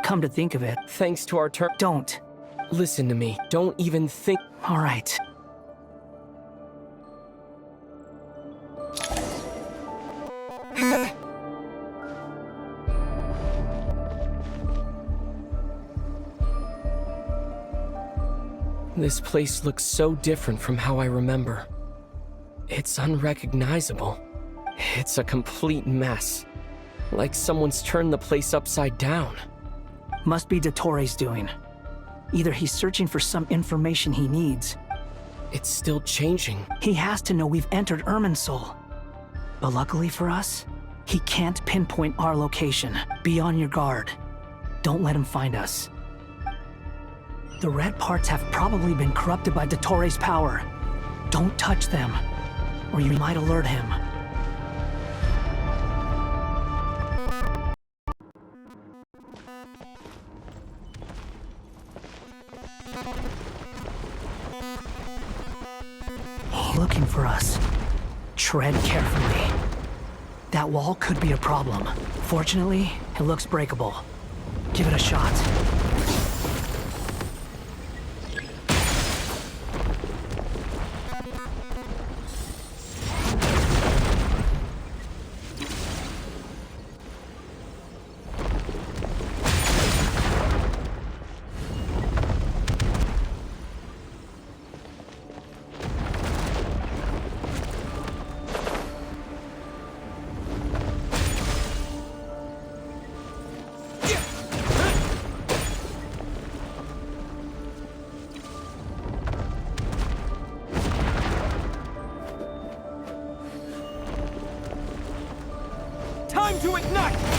Come to think of it, Thanks to our turn. don't. Listen to me. Don't even think. All right. This place looks so different from how I remember. It's unrecognizable. It's a complete mess. Like someone's turned the place upside down. Must be Dottoro's doing. Either he's searching for some information he needs. It's still changing. He has to know we've entered Irminsul. But luckily for us, he can't pinpoint our location. Be on your guard. Don't let him find us. The red parts have probably been corrupted by Dottoro's power. Don't touch them, or you might alert him. Looking for us. Tread carefully. That wall could be a problem. Fortunately, it looks breakable. Give it a shot. Time to ignite!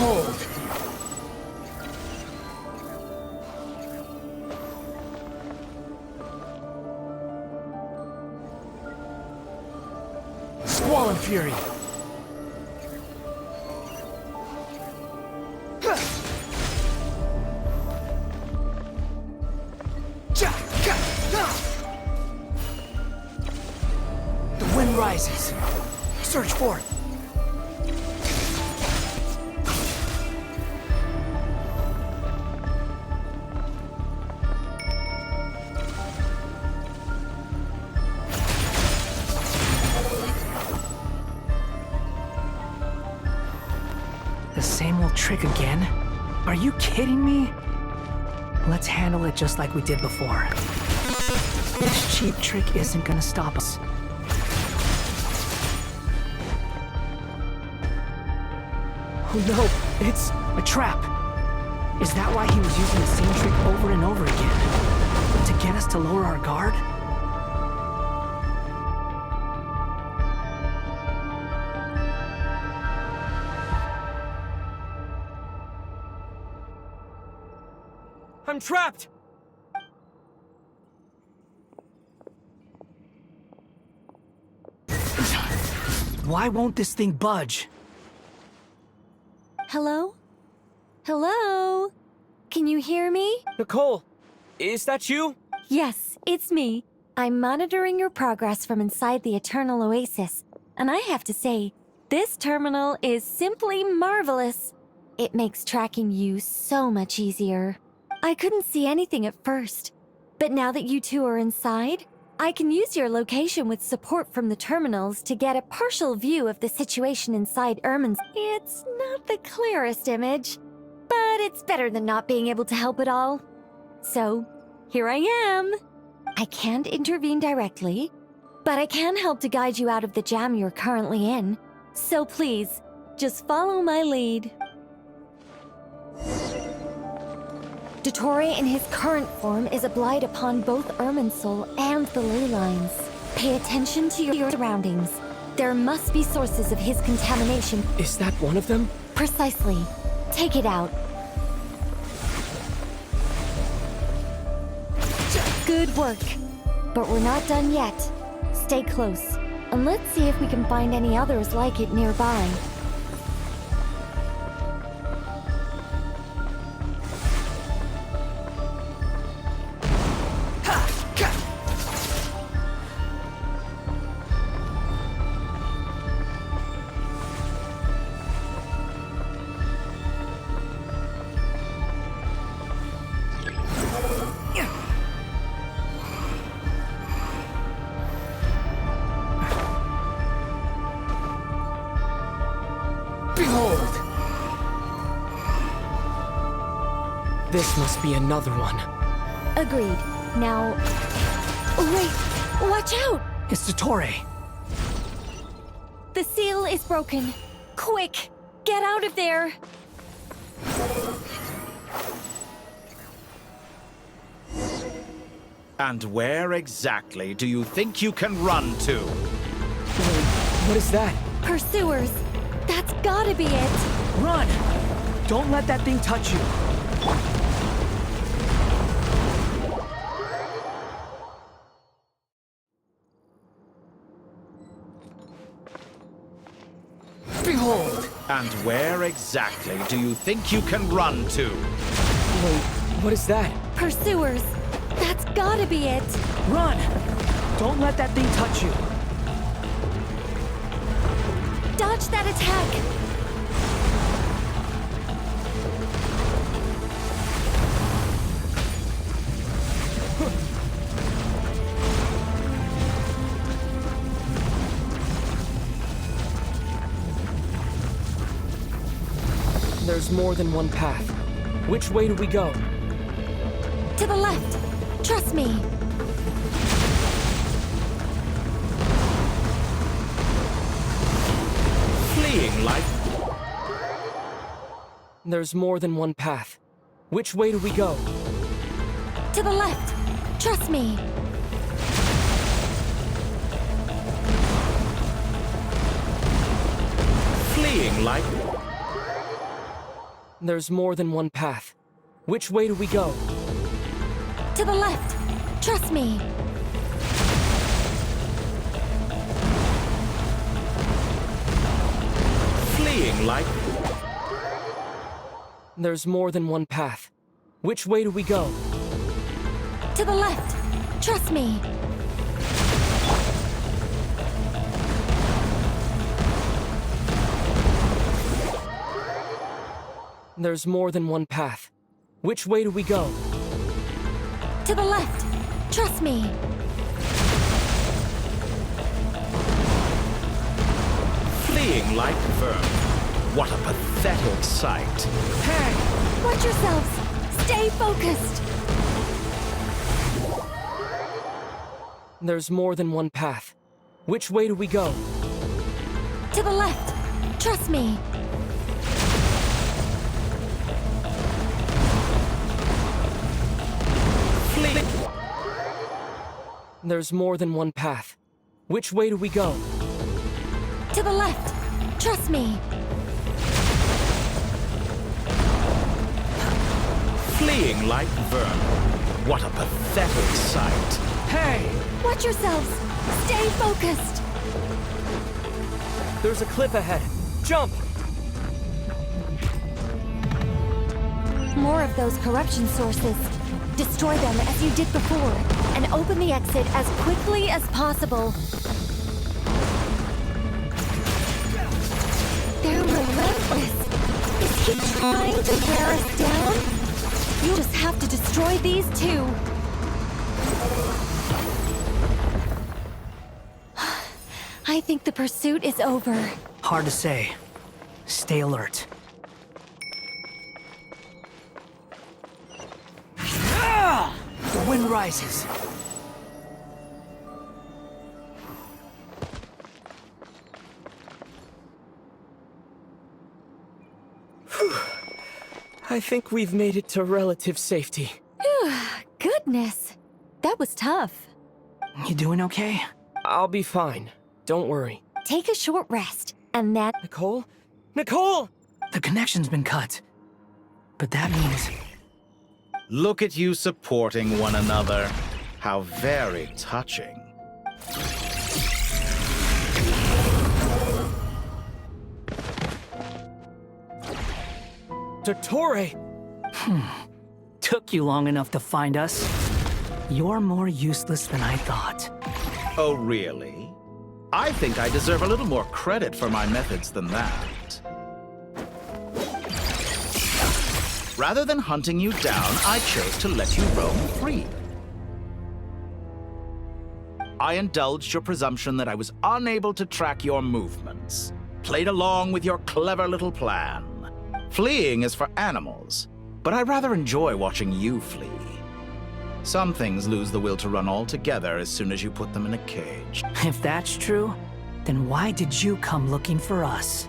Behold! Squall and Fury! The wind rises. Surge forth. The same old trick again? Are you kidding me? Let's handle it just like we did before. This cheap trick isn't gonna stop us. Oh no, it's a trap! Is that why he was using the same trick over and over again? To get us to lower our guard? I'm trapped! Why won't this thing budge? Hello? Hello? Can you hear me? Nicole, is that you? Yes, it's me. I'm monitoring your progress from inside the Eternal Oasis, and I have to say, this terminal is simply marvelous. It makes tracking you so much easier. I couldn't see anything at first, but now that you two are inside, I can use your location with support from the terminals to get a partial view of the situation inside Ermin's. It's not the clearest image, but it's better than not being able to help at all. So, here I am. I can't intervene directly, but I can help to guide you out of the jam you're currently in. So please, just follow my lead. Dottore in his current form is a blight upon both Irminsul and the ley lines. Pay attention to your surroundings. There must be sources of his contamination. Is that one of them? Precisely. Take it out. Good work. But we're not done yet. Stay close, and let's see if we can find any others like it nearby. Behold! This must be another one. Agreed. Now... Oh, wait! Watch out! It's Dottore. The seal is broken. Quick! Get out of there! And where exactly do you think you can run to? Wait, what is that? Pursuers! That's gotta be it! Run! Don't let that thing touch you. Behold! And where exactly do you think you can run to? Wait, what is that? Pursuers! That's gotta be it! Run! Don't let that thing touch you. Dodge that attack! There's more than one path. Which way do we go? To the left! Trust me! Fleeing like... There's more than one path. Which way do we go? To the left! Trust me! Fleeing like... There's more than one path. Which way do we go? To the left! Trust me! Fleeing like... There's more than one path. Which way do we go? To the left! Trust me! There's more than one path. Which way do we go? To the left! Trust me! Fleeing like vermin. What a pathetic sight. Hey! Watch yourselves! Stay focused! There's more than one path. Which way do we go? To the left! Trust me! Fleeing... There's more than one path. Which way do we go? To the left! Trust me! Fleeing like vermin. What a pathetic sight. Hey! Watch yourselves! Stay focused! There's a cliff ahead. Jump! More of those corruption sources. Destroy them as you did before, and open the exit as quickly as possible. They're relentless. Is he trying to wear us down? You'll just have to destroy these too. I think the pursuit is over. Hard to say. Stay alert. Ah! The wind rises. I think we've made it to relative safety. Goodness, that was tough. You doing okay? I'll be fine. Don't worry. Take a short rest, and then... Nicole? Nicole! The connection's been cut. But that means... Look at you supporting one another. How very touching. Dottore! Took you long enough to find us. You're more useless than I thought. Oh, really? I think I deserve a little more credit for my methods than that. Rather than hunting you down, I chose to let you roam free. I indulged your presumption that I was unable to track your movements, played along with your clever little plan. Fleeing is for animals, but I rather enjoy watching you flee. Some things lose the will to run altogether as soon as you put them in a cage. If that's true, then why did you come looking for us?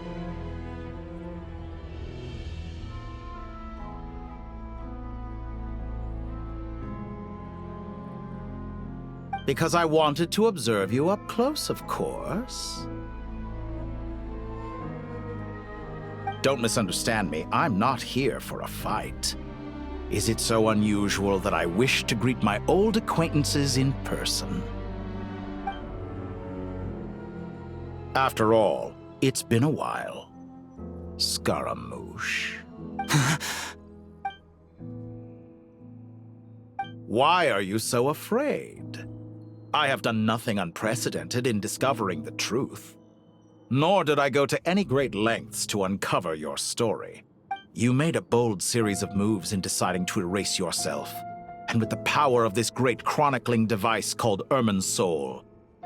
Because I wanted to observe you up close, of course. Don't misunderstand me, I'm not here for a fight. Is it so unusual that I wish to greet my old acquaintances in person? After all, it's been a while. Scaramouche. Why are you so afraid? I have done nothing unprecedented in discovering the truth. Nor did I go to any great lengths to uncover your story. You made a bold series of moves in deciding to erase yourself. And with the power of this great chronicling device called Irminsul,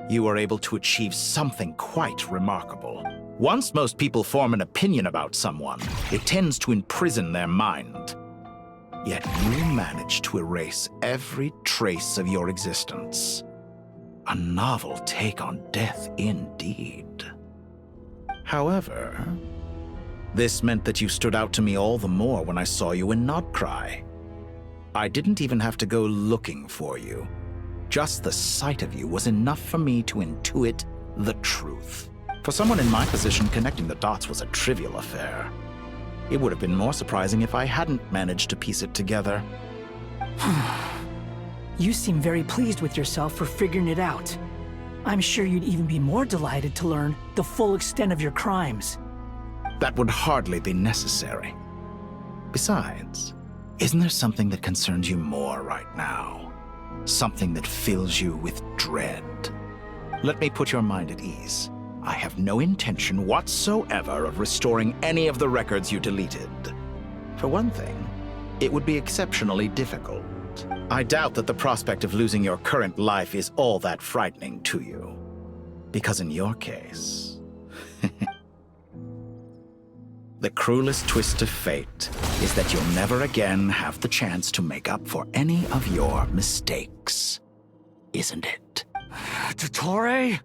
you were able to achieve something quite remarkable. Once most people form an opinion about someone, it tends to imprison their mind. Yet you managed to erase every trace of your existence. A novel take on death indeed. However, this meant that you stood out to me all the more when I saw you in Nodcry. I didn't even have to go looking for you. Just the sight of you was enough for me to intuit the truth. For someone in my position, connecting the dots was a trivial affair. It would have been more surprising if I hadn't managed to piece it together. You seem very pleased with yourself for figuring it out. I'm sure you'd even be more delighted to learn the full extent of your crimes. That would hardly be necessary. Besides, isn't there something that concerns you more right now? Something that fills you with dread? Let me put your mind at ease. I have no intention whatsoever of restoring any of the records you deleted. For one thing, it would be exceptionally difficult. I doubt that the prospect of losing your current life is all that frightening to you. Because in your case, the cruelest twist of fate is that you'll never again have the chance to make up for any of your mistakes. Isn't it? Dottore?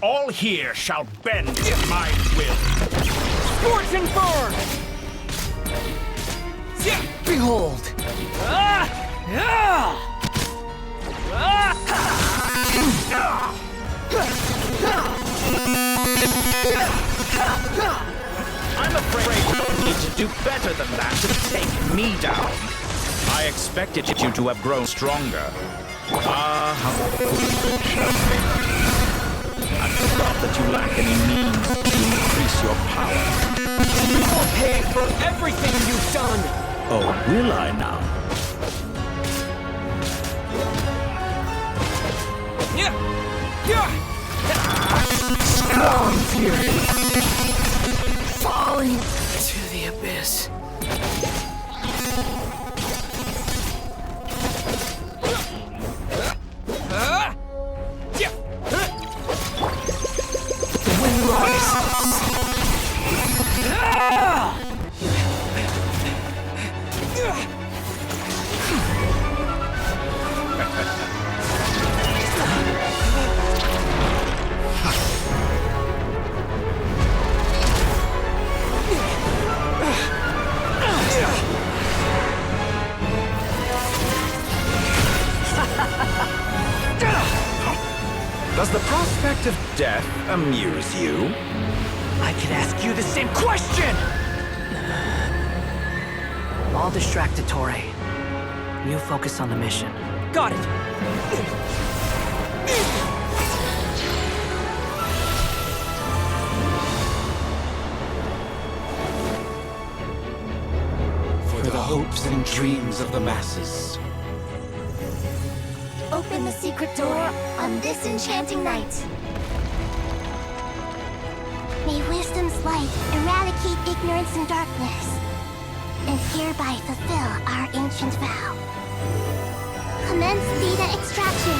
All here shall bend to my will. Scorching burn! Behold! I'm afraid you need to do better than that to take me down. I expected you to have grown stronger. I'm sorry that you lack any means to increase your power. You will pay for everything you've done! Oh, will I now? Strong fury! Falling to the abyss. The wind rises. Does the prospect of death amuse you? I could ask you the same question! I'll distract Dottore. You focus on the mission. Got it! For the hopes and dreams of the masses. Open the secret door on this enchanting night. May wisdom's light eradicate ignorance and darkness, and hereby fulfill our ancient vow. Commence data extraction.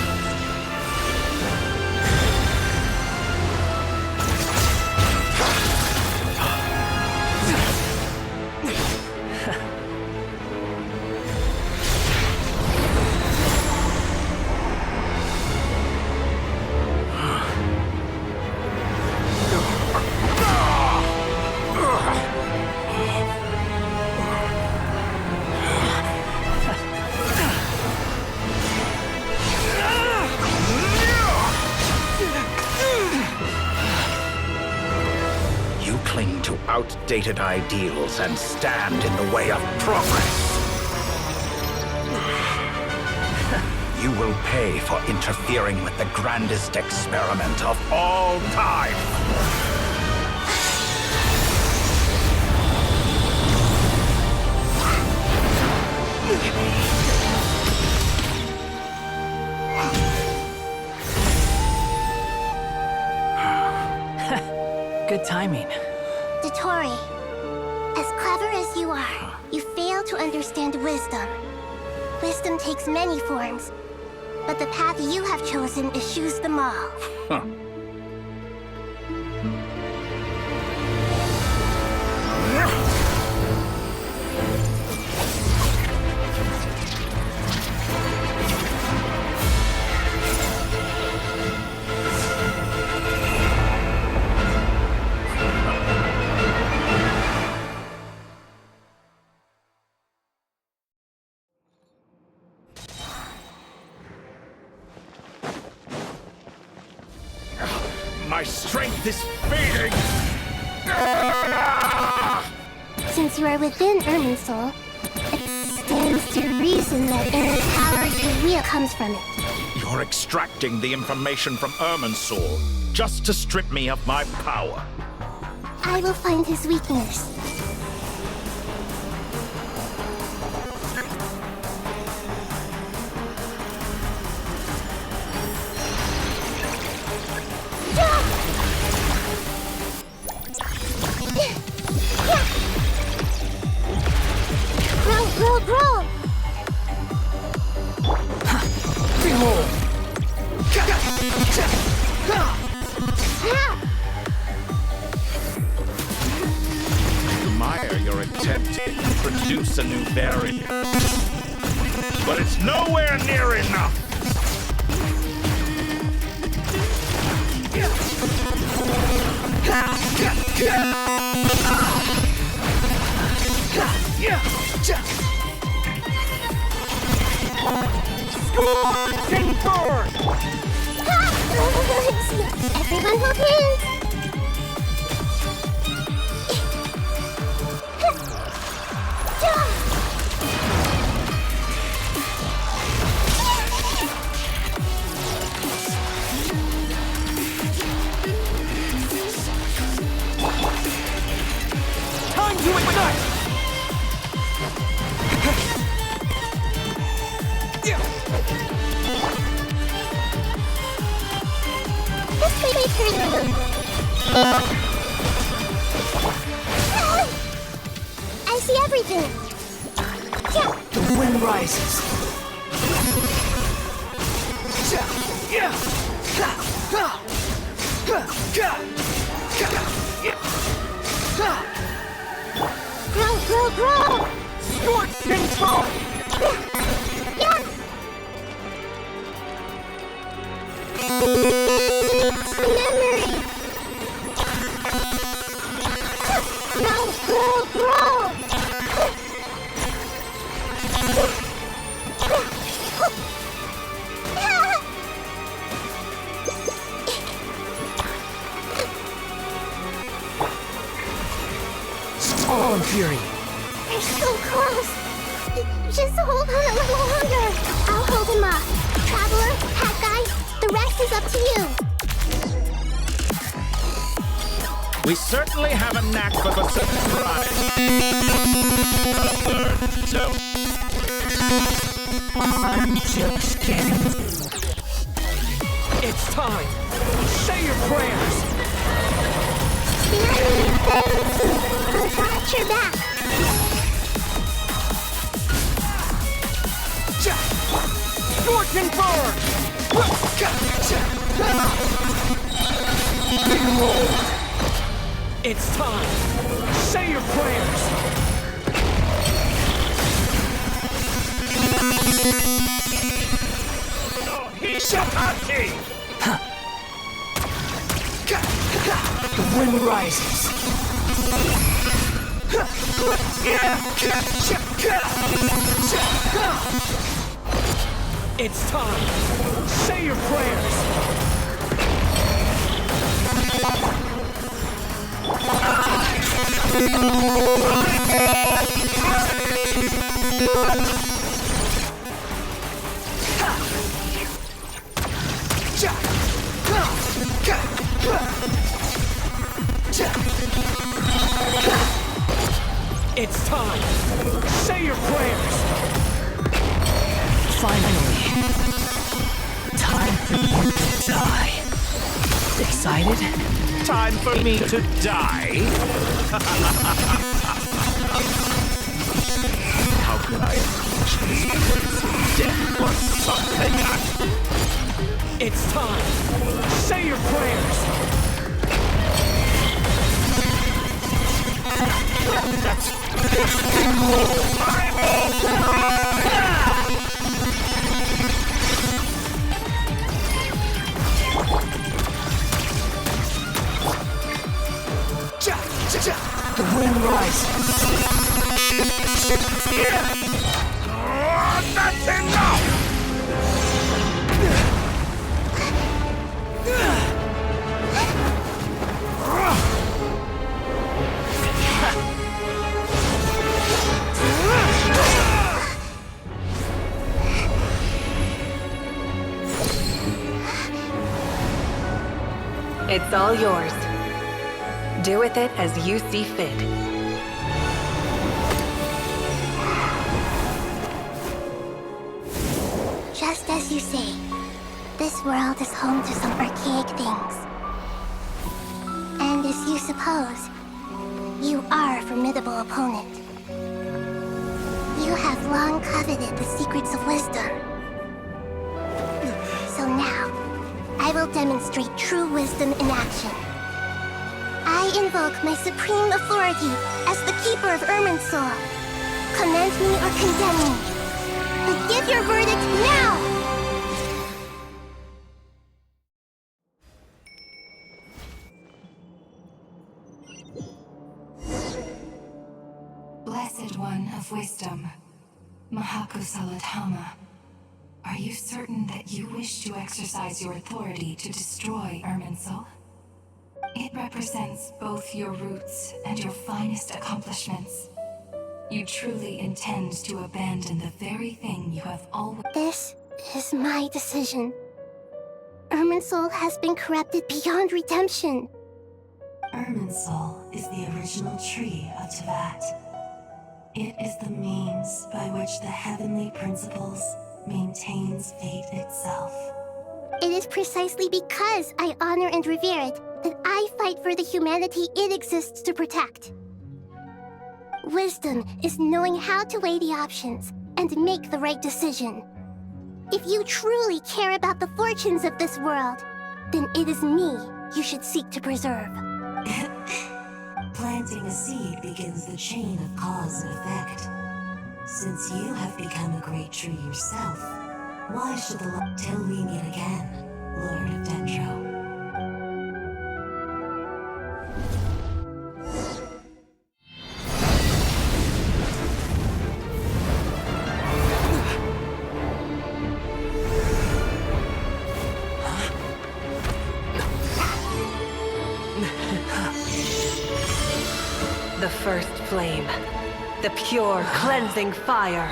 Cling to outdated ideals and stand in the way of progress. You will pay for interfering with the grandest experiment of all time. Good timing. Dottore, as clever as you are, you fail to understand wisdom. Wisdom takes many forms, but the path you have chosen eschews them all. My strength is fading! Since you are within Irminsul, it stands to reason that any power you wield comes from it. You're extracting the information from Irminsul just to strip me of my power. I will find his weakness. Grow! Behold! Admire your attempt to introduce a new variant. But it's nowhere near enough! Everyone hold hands! Time to ignite! This may be true. I see everything. The wind rises. Grow! Scorch control! Yeah! Memory! Grow! All in fury. They're so close! Just hold on a little longer! I'll hold him off. Traveler, Hat Guy, the rest is up to you. We certainly have a knack for the surprise. It's time. Say your prayers. I'll catch your back. Scorching burn! It's time. Say your prayers. The wind rises. It's time. Say your prayers. It's time. Say your prayers. Finally. Time for you to die. Excited? Time for me to die? How could I death or something? It's time. Say your prayers. The wind rises. That's enough! It's all yours. Do with it as you see fit. Just as you say, this world is home to some archaic things. And as you suppose, you are a formidable opponent. You have long coveted the secrets of wisdom. So now, I will demonstrate true wisdom in action. I invoke my supreme authority as the keeper of Irminsul. Commend me or condemn me, but give your verdict now! Blessed One of Wisdom, Mahakusaladhama, are you certain that you wish to exercise your authority to destroy Irminsul? It represents both your roots and your finest accomplishments. You truly intend to abandon the very thing you have always... This is my decision. Irminsul has been corrupted beyond redemption. Irminsul is the original tree of Teyvat. It is the means by which the heavenly principles maintains fate itself. It is precisely because I honor and revere it that I fight for the humanity it exists to protect. Wisdom is knowing how to weigh the options and make the right decision. If you truly care about the fortunes of this world, then it is me you should seek to preserve. Planting a seed begins the chain of cause and effect. Since you have become a great tree yourself, why should the light... Till we meet again, Lord of Dendro. The first flame. The pure, cleansing fire.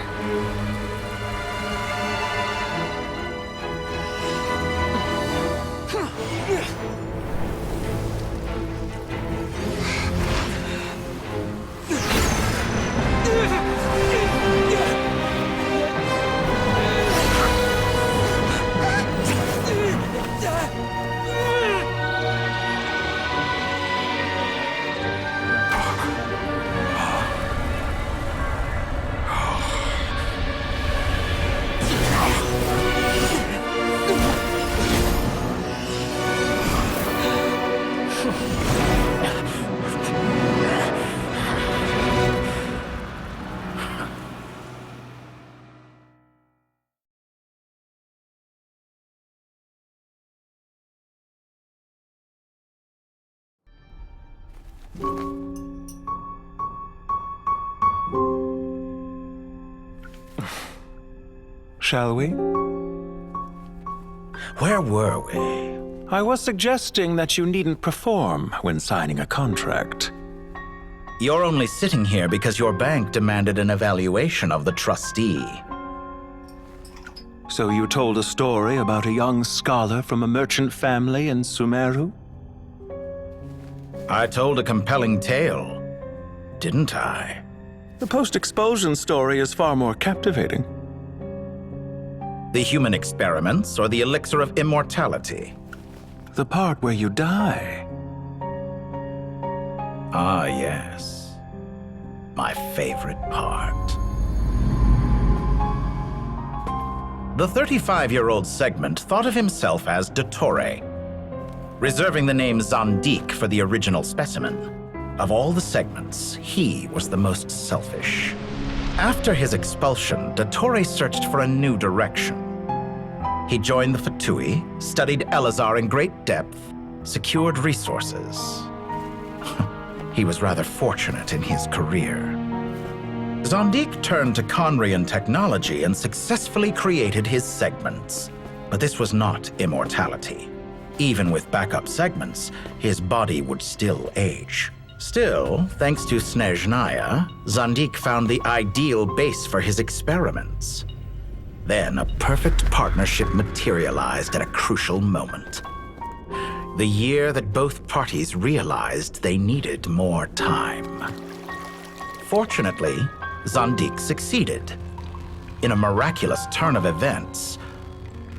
Shall we? Where were we? I was suggesting that you needn't perform when signing a contract. You're only sitting here because your bank demanded an evaluation of the trustee. So you told a story about a young scholar from a merchant family in Sumeru? I told a compelling tale, didn't I? The post-expulsion story is far more captivating. The human experiments or the elixir of immortality? The part where you die. Ah, yes. My favorite part. The 35-year-old Segment thought of himself as Dottore, reserving the name Zandik for the original specimen. Of all the Segments, he was the most selfish. After his expulsion, Dottore searched for a new direction. He joined the Fatui, studied Elazar in great depth, secured resources. He was rather fortunate in his career. Zandik turned to Conrian technology and successfully created his segments. But this was not immortality. Even with backup segments, his body would still age. Still, thanks to Snezhnaya, Zandik found the ideal base for his experiments. Then a perfect partnership materialized at a crucial moment. The year that both parties realized they needed more time. Fortunately, Zandik succeeded. In a miraculous turn of events,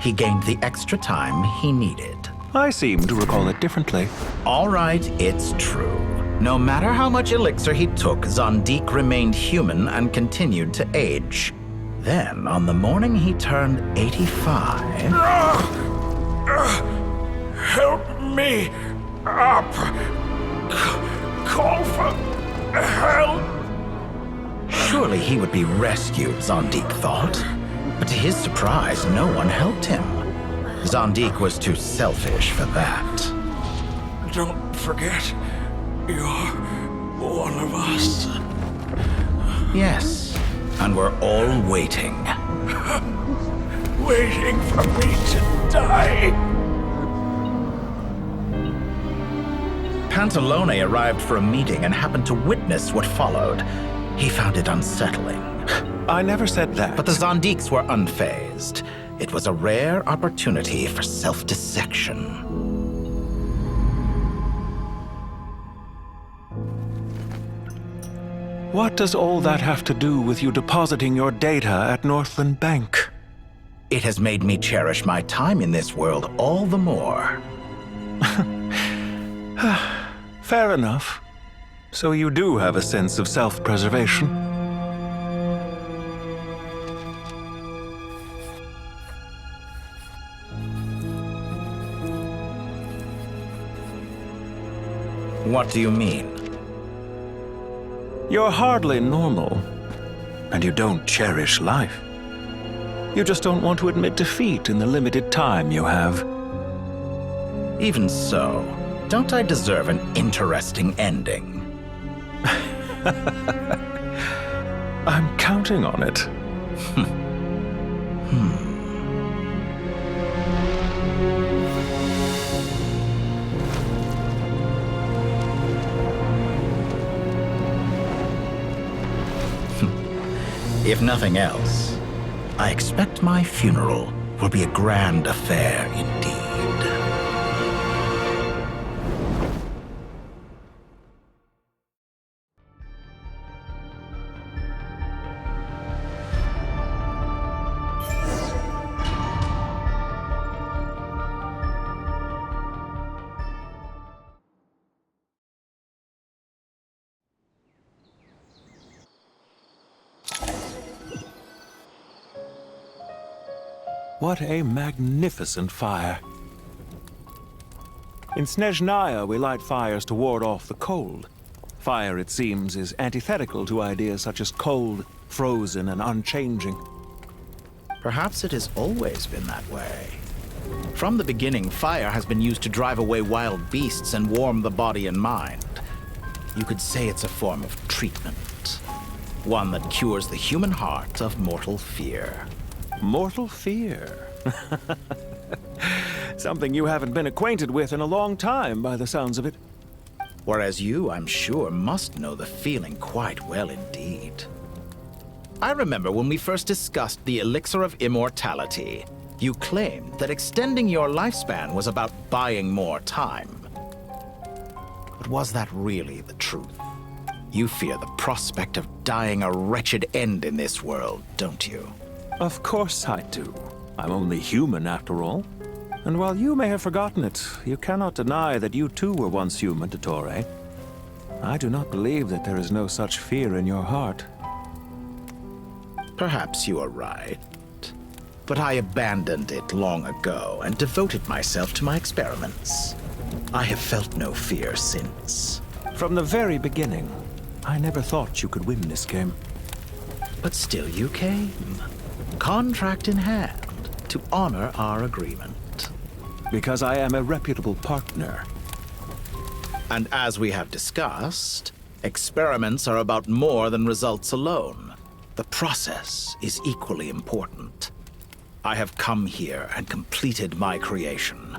he gained the extra time he needed. I seem to recall it differently. All right, it's true. No matter how much elixir he took, Zandik remained human and continued to age. Then, on the morning he turned 85... Help me up! Call for help! Surely he would be rescued, Zandik thought. But to his surprise, no one helped him. Zandik was too selfish for that. Don't forget, you're one of us. Yes, and we're all waiting. Waiting for me to die. Pantalone arrived for a meeting and happened to witness what followed. He found it unsettling. I never said that. But the Zandiks were unfazed. It was a rare opportunity for self-dissection. What does all that have to do with you depositing your data at Northland Bank? It has made me cherish my time in this world all the more. Fair enough. So you do have a sense of self-preservation. What do you mean? You're hardly normal, and you don't cherish life. You just don't want to admit defeat in the limited time you have. Even so, don't I deserve an interesting ending? I'm counting on it. If nothing else, I expect my funeral will be a grand affair indeed. What a magnificent fire. In Snezhnaya, we light fires to ward off the cold. Fire, it seems, is antithetical to ideas such as cold, frozen, and unchanging. Perhaps it has always been that way. From the beginning, fire has been used to drive away wild beasts and warm the body and mind. You could say it's a form of treatment. One that cures the human heart of mortal fear. Mortal fear? Something you haven't been acquainted with in a long time, by the sounds of it. Whereas you, I'm sure, must know the feeling quite well indeed. I remember when we first discussed the Elixir of Immortality, you claimed that extending your lifespan was about buying more time. But was that really the truth? You fear the prospect of dying a wretched end in this world, don't you? Of course I do. I'm only human, after all. And while you may have forgotten it, you cannot deny that you too were once human, Dottore. I do not believe that there is no such fear in your heart. Perhaps you are right. But I abandoned it long ago and devoted myself to my experiments. I have felt no fear since. From the very beginning, I never thought you could win this game. But still you came. Contract in hand, to honor our agreement. Because I am a reputable partner. And as we have discussed, experiments are about more than results alone. The process is equally important. I have come here and completed my creation,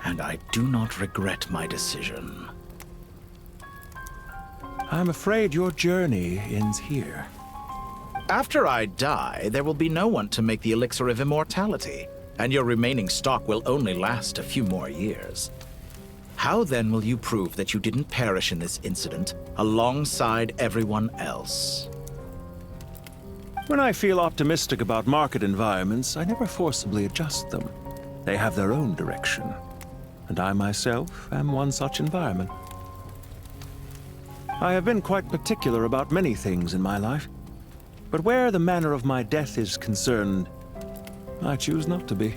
and I do not regret my decision. I'm afraid your journey ends here. After I die, there will be no one to make the Elixir of Immortality, and your remaining stock will only last a few more years. How then will you prove that you didn't perish in this incident alongside everyone else? When I feel optimistic about market environments, I never forcibly adjust them. They have their own direction, and I myself am one such environment. I have been quite particular about many things in my life, but where the manner of my death is concerned, I choose not to be.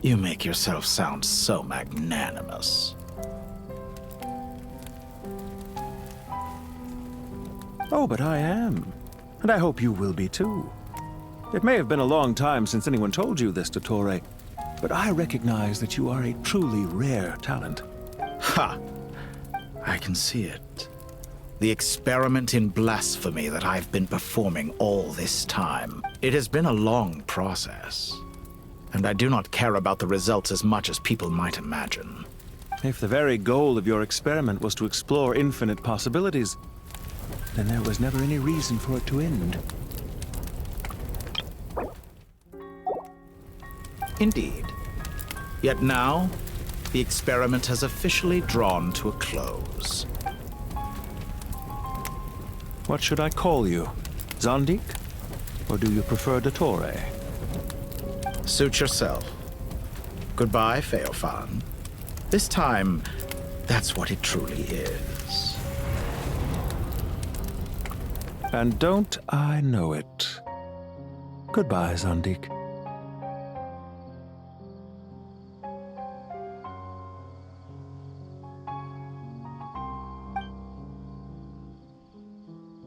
You make yourself sound so magnanimous. Oh, but I am. And I hope you will be too. It may have been a long time since anyone told you this, Dottore, but I recognize that you are a truly rare talent. Ha! I can see it. The experiment in blasphemy that I've been performing all this time. It has been a long process, and I do not care about the results as much as people might imagine. If the very goal of your experiment was to explore infinite possibilities, then there was never any reason for it to end. Indeed. Yet now, the experiment has officially drawn to a close. What should I call you? Zandik? Or do you prefer Dottore? Suit yourself. Goodbye, Feofan. This time, that's what it truly is. And don't I know it? Goodbye, Zandik.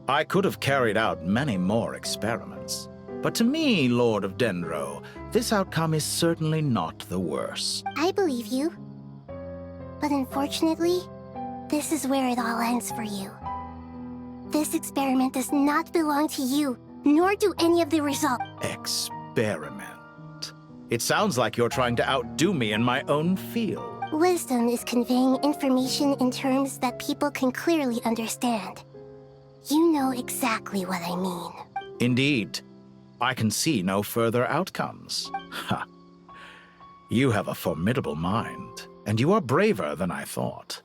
I could have carried out many more experiments, but to me, Lord of Dendro, this outcome is certainly not the worst. I believe you. But unfortunately, this is where it all ends for you. This experiment does not belong to you, nor do any of the results. Experiment. It sounds like you're trying to outdo me in my own field. Wisdom is conveying information in terms that people can clearly understand. You know exactly what I mean. Indeed. I can see no further outcomes. Ha. You have a formidable mind, and you are braver than I thought.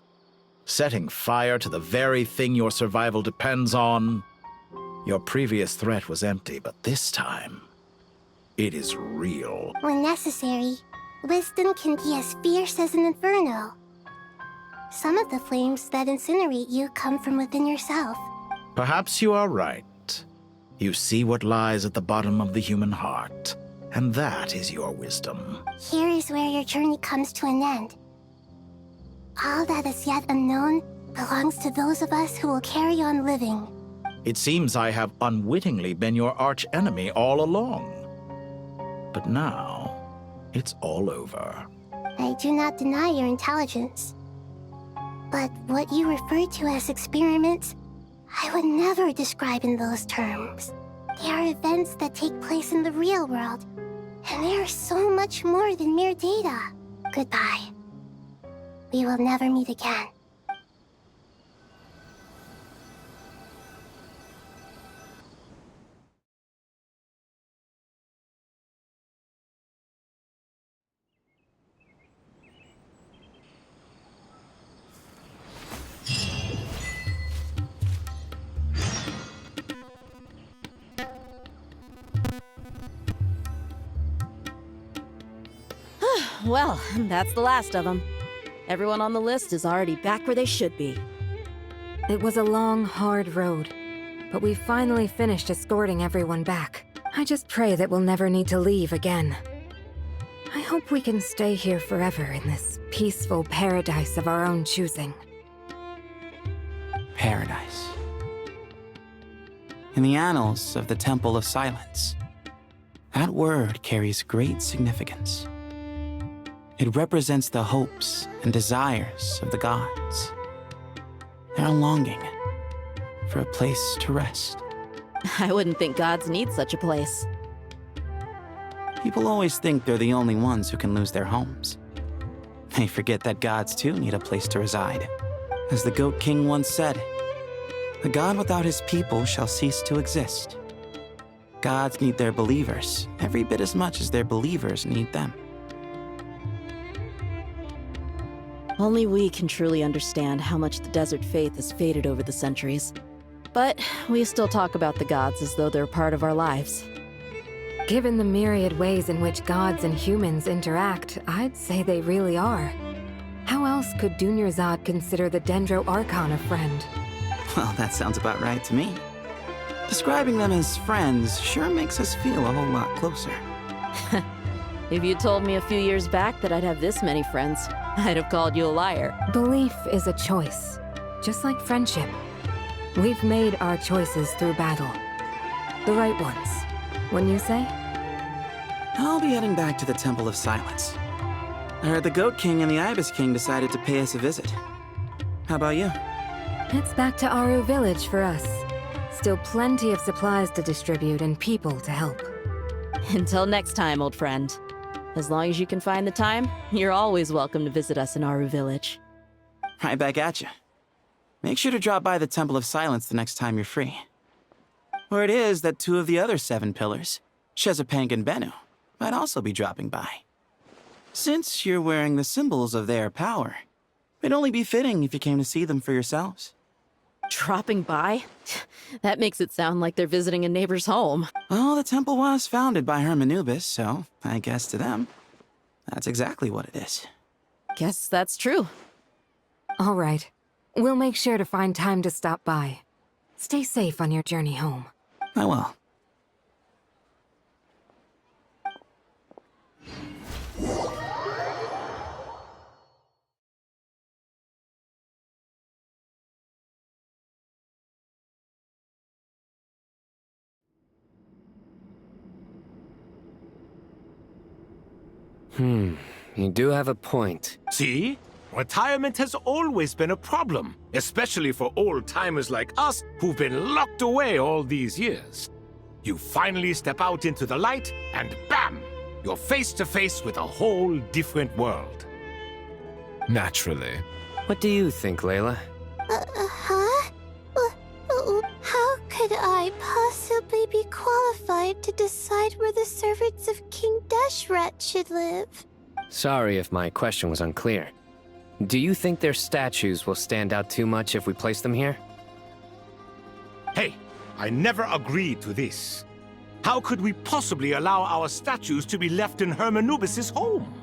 Setting fire to the very thing your survival depends on. Your previous threat was empty, but this time, it is real. When necessary, wisdom can be as fierce as an inferno. Some of the flames that incinerate you come from within yourself. Perhaps you are right. You see what lies at the bottom of the human heart, and that is your wisdom. Here is where your journey comes to an end. All that is yet unknown belongs to those of us who will carry on living. It seems I have unwittingly been your arch-enemy all along. But now, it's all over. I do not deny your intelligence. But what you refer to as experiments, I would never describe in those terms. They are events that take place in the real world, and they are so much more than mere data. Goodbye. We will never meet again. Well, that's the last of them. Everyone on the list is already back where they should be. It was a long, hard road, but we finally finished escorting everyone back. I just pray that we'll never need to leave again. I hope we can stay here forever in this peaceful paradise of our own choosing. Paradise. In the annals of the Temple of Silence, that word carries great significance. It represents the hopes and desires of the gods. Their longing for a place to rest. I wouldn't think gods need such a place. People always think they're the only ones who can lose their homes. They forget that gods too need a place to reside. As the Goat King once said, "A god without his people shall cease to exist." Gods need their believers every bit as much as their believers need them. Only we can truly understand how much the desert faith has faded over the centuries. But we still talk about the gods as though they're part of our lives. Given the myriad ways in which gods and humans interact, I'd say they really are. How else could Dunyarzad consider the Dendro Archon a friend? Well, that sounds about right to me. Describing them as friends sure makes us feel a whole lot closer. If you told me a few years back that I'd have this many friends, I'd have called you a liar. Belief is a choice, just like friendship. We've made our choices through battle. The right ones, wouldn't you say? I'll be heading back to the Temple of Silence. I heard the Goat King and the Ibis King decided to pay us a visit. How about you? It's back to Aru Village for us. Still plenty of supplies to distribute and people to help. Until next time, old friend. As long as you can find the time, you're always welcome to visit us in Aru Village. Right back at you. Make sure to drop by the Temple of Silence the next time you're free. Where it is that 2 of the other 7 pillars, Shezapank and Bennu, might also be dropping by. Since you're wearing the symbols of their power, it'd only be fitting if you came to see them for yourselves. Dropping by? That makes it sound like they're visiting a neighbor's home. Well, the temple was founded by Hermanubis, so I guess to them, that's exactly what it is. Guess that's true. All right. We'll make sure to find time to stop by. Stay safe on your journey home. I will. You do have a point. See? Retirement has always been a problem, especially for old-timers like us who've been locked away all these years. You finally step out into the light, and bam! You're face to face with a whole different world. Naturally. What do you think, Layla? Huh? How could I possibly be qualified to decide where the servants of King Deshret should live? Sorry if my question was unclear. Do you think their statues will stand out too much if we place them here? Hey, I never agreed to this. How could we possibly allow our statues to be left in Hermanubis' home?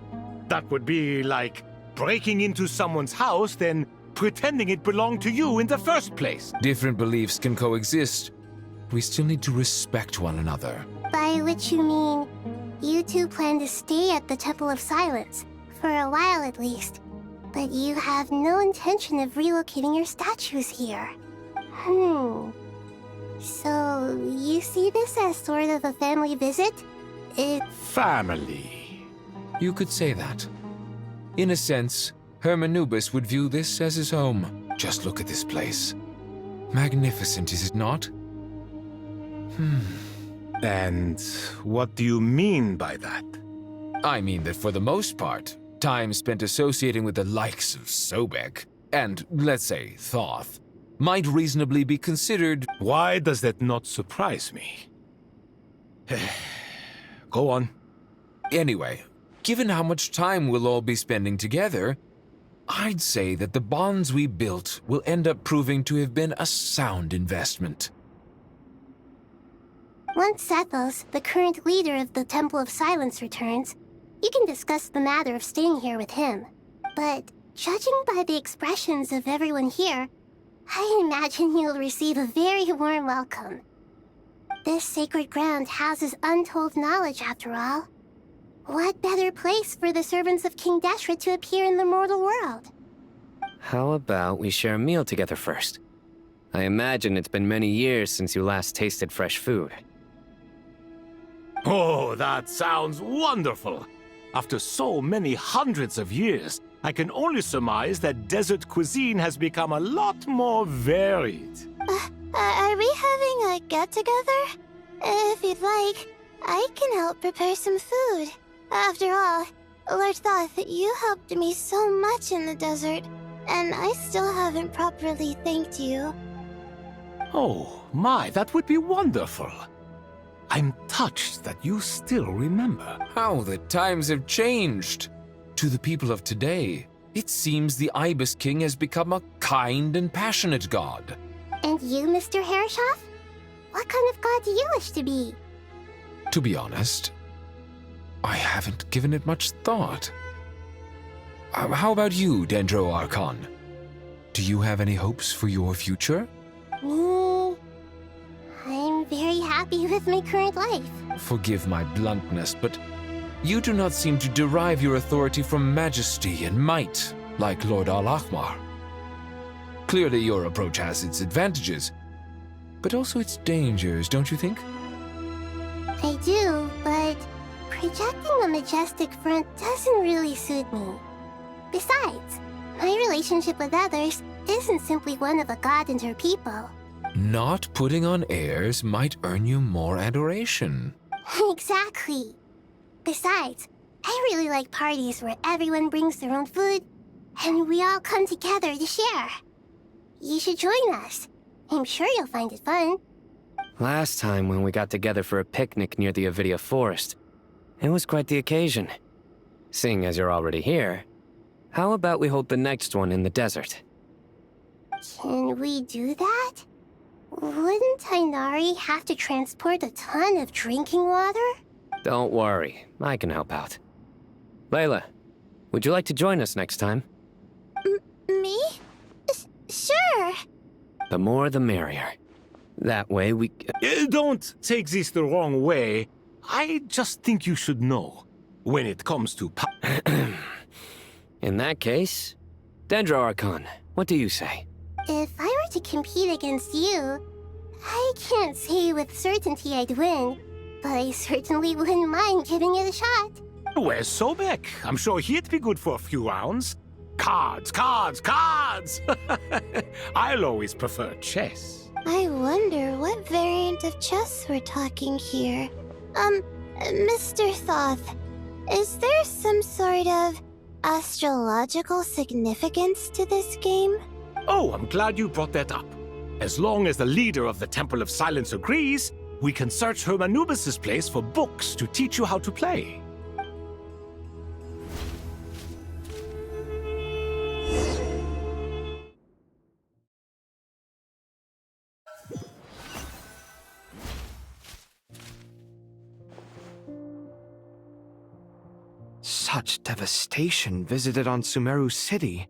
That would be like breaking into someone's house, then pretending it belonged to you in the first place. Different beliefs can coexist. We still need to respect one another. By which you mean, you two plan to stay at the Temple of Silence, for a while at least. But you have no intention of relocating your statues here. So, you see this as sort of a family visit? Family. You could say that. In a sense, Hermanubis would view this as his home. Just look at this place. Magnificent, is it not? And what do you mean by that? I mean that for the most part, time spent associating with the likes of Sobek, and, let's say, Thoth, might reasonably be considered... Why does that not surprise me? Go on. Anyway, given how much time we'll all be spending together, I'd say that the bonds we built will end up proving to have been a sound investment. Once Sethos, the current leader of the Temple of Silence, returns, you can discuss the matter of staying here with him. But judging by the expressions of everyone here, I imagine you'll receive a very warm welcome. This sacred ground houses untold knowledge, after all. What better place for the servants of King Deshret to appear in the mortal world? How about we share a meal together first? I imagine it's been many years since you last tasted fresh food. Oh, that sounds wonderful! After so many hundreds of years, I can only surmise that desert cuisine has become a lot more varied. Are we having a get-together? If you'd like, I can help prepare some food. After all, Lord Thoth, you helped me so much in the desert, and I still haven't properly thanked you. Oh, my, that would be wonderful. I'm touched that you still remember. How the times have changed! To the people of today, It seems the Ibis King has become a kind and passionate god. And you, Mr. Herreshoff? What kind of god do you wish to be? To be honest, I haven't given it much thought. How about you, Dendro Archon? Do you have any hopes for your future? Me? I'm very happy with my current life. Forgive my bluntness, but you do not seem to derive your authority from majesty and might, like Lord Al-Ahmar. Clearly your approach has its advantages, but also its dangers, don't you think? I do, but projecting a majestic front doesn't really suit me. Besides, my relationship with others isn't simply one of a god and her people. Not putting on airs might earn you more adoration. Exactly. Besides, I really like parties where everyone brings their own food and we all come together to share. You should join us. I'm sure you'll find it fun. Last time when we got together for a picnic near the Avidia Forest, it was quite the occasion. Seeing as you're already here, how about we hold the next one in the desert? Can we do that? Wouldn't Tighnari have to transport a ton of drinking water? Don't worry, I can help out. Layla, would you like to join us next time? Me? Sure. The more the merrier. That way we... Don't take this the wrong way. I just think you should know. When it comes to In that case, Dendro Archon, what do you say? If I were to compete against you, I can't say with certainty I'd win, but I certainly wouldn't mind giving it a shot. Where's Sobek? I'm sure he'd be good for a few rounds. Cards, cards, cards! I'll always prefer chess. I wonder what variant of chess we're talking here. Mr. Thoth, is there some sort of astrological significance to this game? Oh, I'm glad you brought that up. As long as the leader of the Temple of Silence agrees, we can search Hermanubis' place for books to teach you how to play. Such devastation visited on Sumeru City.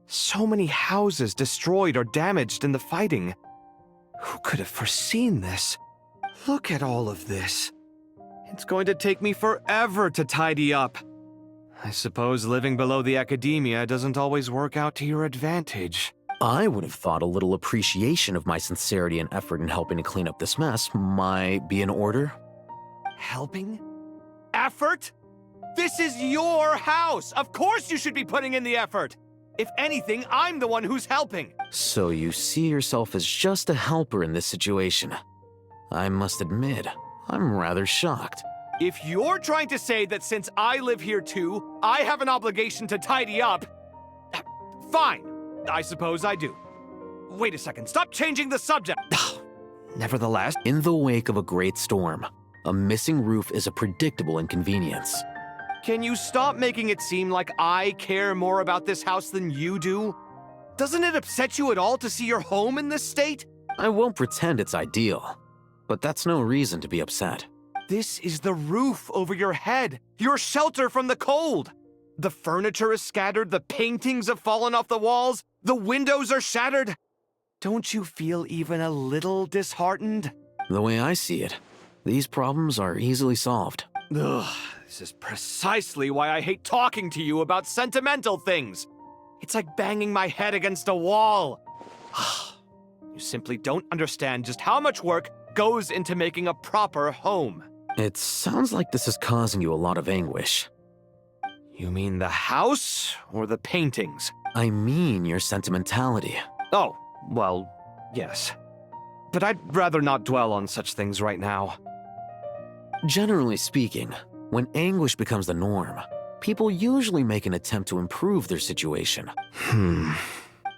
So many houses destroyed or damaged in the fighting. Who could have foreseen this? Look at all of this. It's going to take me forever to tidy up. I suppose living below the academia doesn't always work out to your advantage. I would have thought a little appreciation of my sincerity and effort in helping to clean up this mess might be in order. Helping? Effort? This is your house! Of course you should be putting in the effort! If anything, I'm the one who's helping! So you see yourself as just a helper in this situation. I must admit, I'm rather shocked. If you're trying to say that since I live here too, I have an obligation to tidy up, fine. I suppose I do. Wait a second, stop changing the subject! Nevertheless, in the wake of a great storm, a missing roof is a predictable inconvenience. Can you stop making it seem like I care more about this house than you do? Doesn't it upset you at all to see your home in this state? I won't pretend it's ideal, but that's no reason to be upset. This is the roof over your head, your shelter from the cold. The furniture is scattered, the paintings have fallen off the walls, the windows are shattered. Don't you feel even a little disheartened? The way I see it, these problems are easily solved. Ugh, this is precisely why I hate talking to you about sentimental things. It's like banging my head against a wall. You simply don't understand just how much work goes into making a proper home. It sounds like this is causing you a lot of anguish. You mean the house or the paintings? I mean your sentimentality. Oh, well, yes. But I'd rather not dwell on such things right now. Generally speaking, when anguish becomes the norm, people usually make an attempt to improve their situation.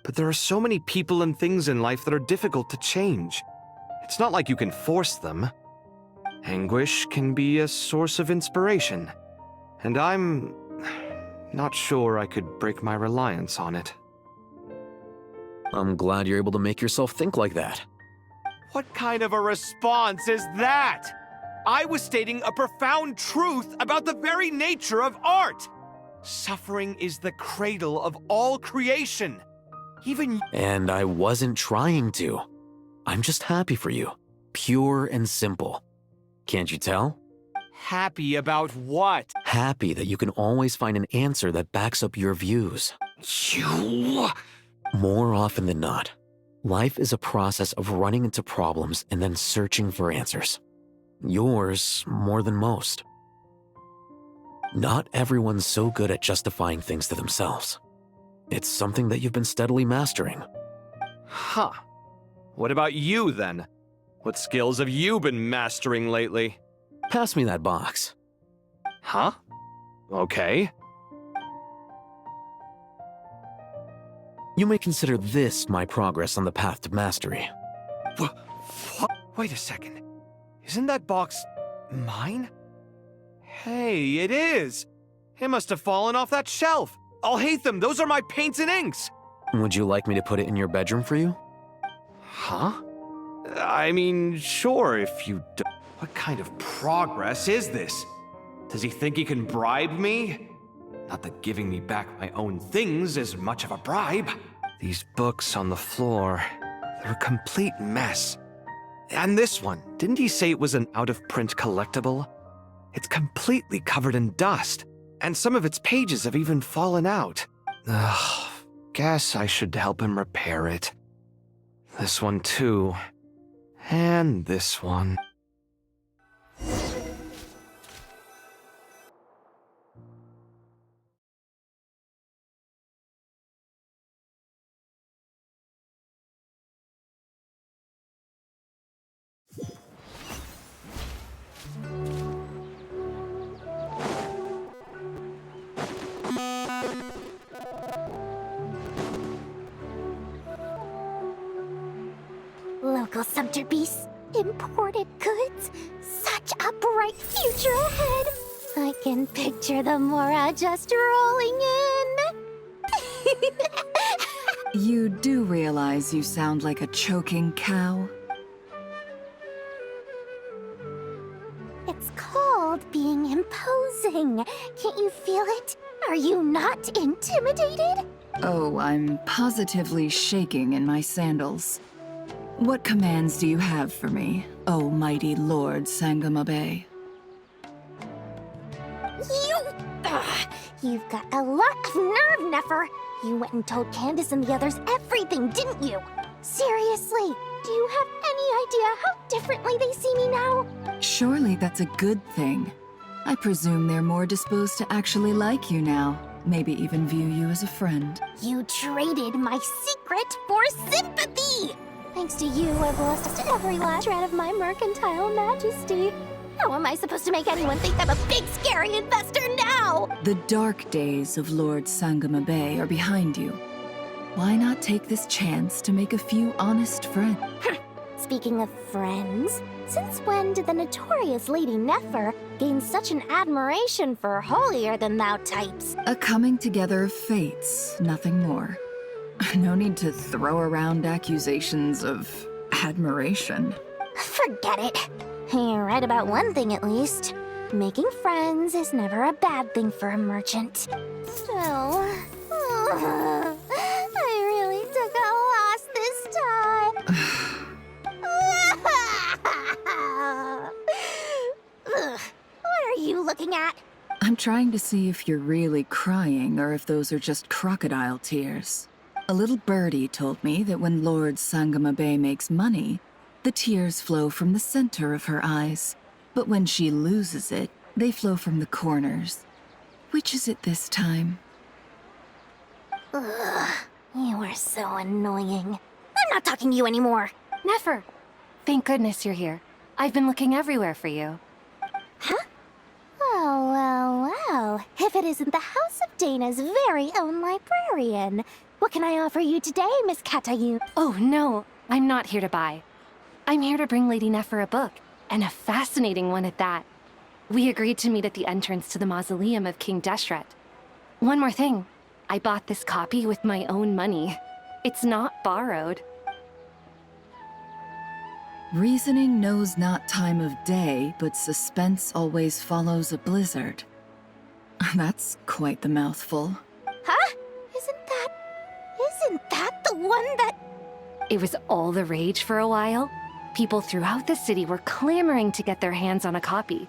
But there are so many people and things in life that are difficult to change. It's not like you can force them. Anguish can be a source of inspiration. And I'm Not sure I could break my reliance on it. I'm glad you're able to make yourself think like that. What kind of a response is that? I was stating a profound truth about the very nature of art. Suffering is the cradle of all creation. Even... And I wasn't trying to. I'm just happy for you. Pure and simple. Can't you tell? Happy about what? Happy that you can always find an answer that backs up your views. You... More often than not, life is a process of running into problems and then searching for answers. Yours more than most. Not everyone's so good at justifying things to themselves. It's something that you've been steadily mastering. Huh. What about you, then? What skills have you been mastering lately? Pass me that box. Huh? Okay. You may consider this my progress on the path to mastery. What? Wait a second. Isn't that box mine? Hey, it is! It must have fallen off that shelf! I'll hate them! Those are my paints and inks! Would you like me to put it in your bedroom for you? Huh? I mean, sure, if you do. What kind of progress is this? Does he think he can bribe me? Not that giving me back my own things is much of a bribe. These books on the floor, they're a complete mess. And this one, didn't he say it was an out-of-print collectible? It's completely covered in dust, and some of its pages have even fallen out. Ugh, guess I should help him repair it. This one too. And this one. Local Sumter beasts, imported goods, such a bright future ahead. I can picture the Mora just rolling in. You do realize you sound like a choking cow? It's called being imposing. Can't you feel it? Are you not intimidated? Oh, I'm positively shaking in my sandals. What commands do you have for me, oh mighty Lord Sangamabe? You've got a lot of nerve, Nefer. You went and told Candace and the others everything, didn't you? Seriously, do you have any idea how differently they see me now? Surely that's a good thing. I presume they're more disposed to actually like you now, maybe even view you as a friend. You traded my secret for sympathy! Thanks to you, I've lost every last shred of my mercantile majesty. How am I supposed to make anyone think I'm a big, scary investor now? The dark days of Lord Sangamabe are behind you. Why not take this chance to make a few honest friends? Speaking of friends, since when did the notorious Lady Nefer gain such an admiration for holier-than-thou types? A coming together of fates, nothing more. No need to throw around accusations of admiration. Forget it. You're right about one thing at least. Making friends is never a bad thing for a merchant. Still, I really took a loss this time. What are you looking at? I'm trying to see if you're really crying or if those are just crocodile tears. A little birdie told me that when Lord Sangamabe makes money, the tears flow from the center of her eyes. But when she loses it, they flow from the corners. Which is it this time? Ugh, you are so annoying. I'm not talking to you anymore. Nefer, thank goodness you're here. I've been looking everywhere for you. Huh? Well. If it isn't the House of Dana's very own librarian. What can I offer you today, Miss Katayun? Oh, no. I'm not here to buy. I'm here to bring Lady Nefer a book, and a fascinating one at that. We agreed to meet at the entrance to the mausoleum of King Deshret. One more thing. I bought this copy with my own money. It's not borrowed. Reasoning knows not time of day, but suspense always follows a blizzard. That's quite the mouthful. Huh? Isn't that the one that... It was all the rage for a while. People throughout the city were clamoring to get their hands on a copy.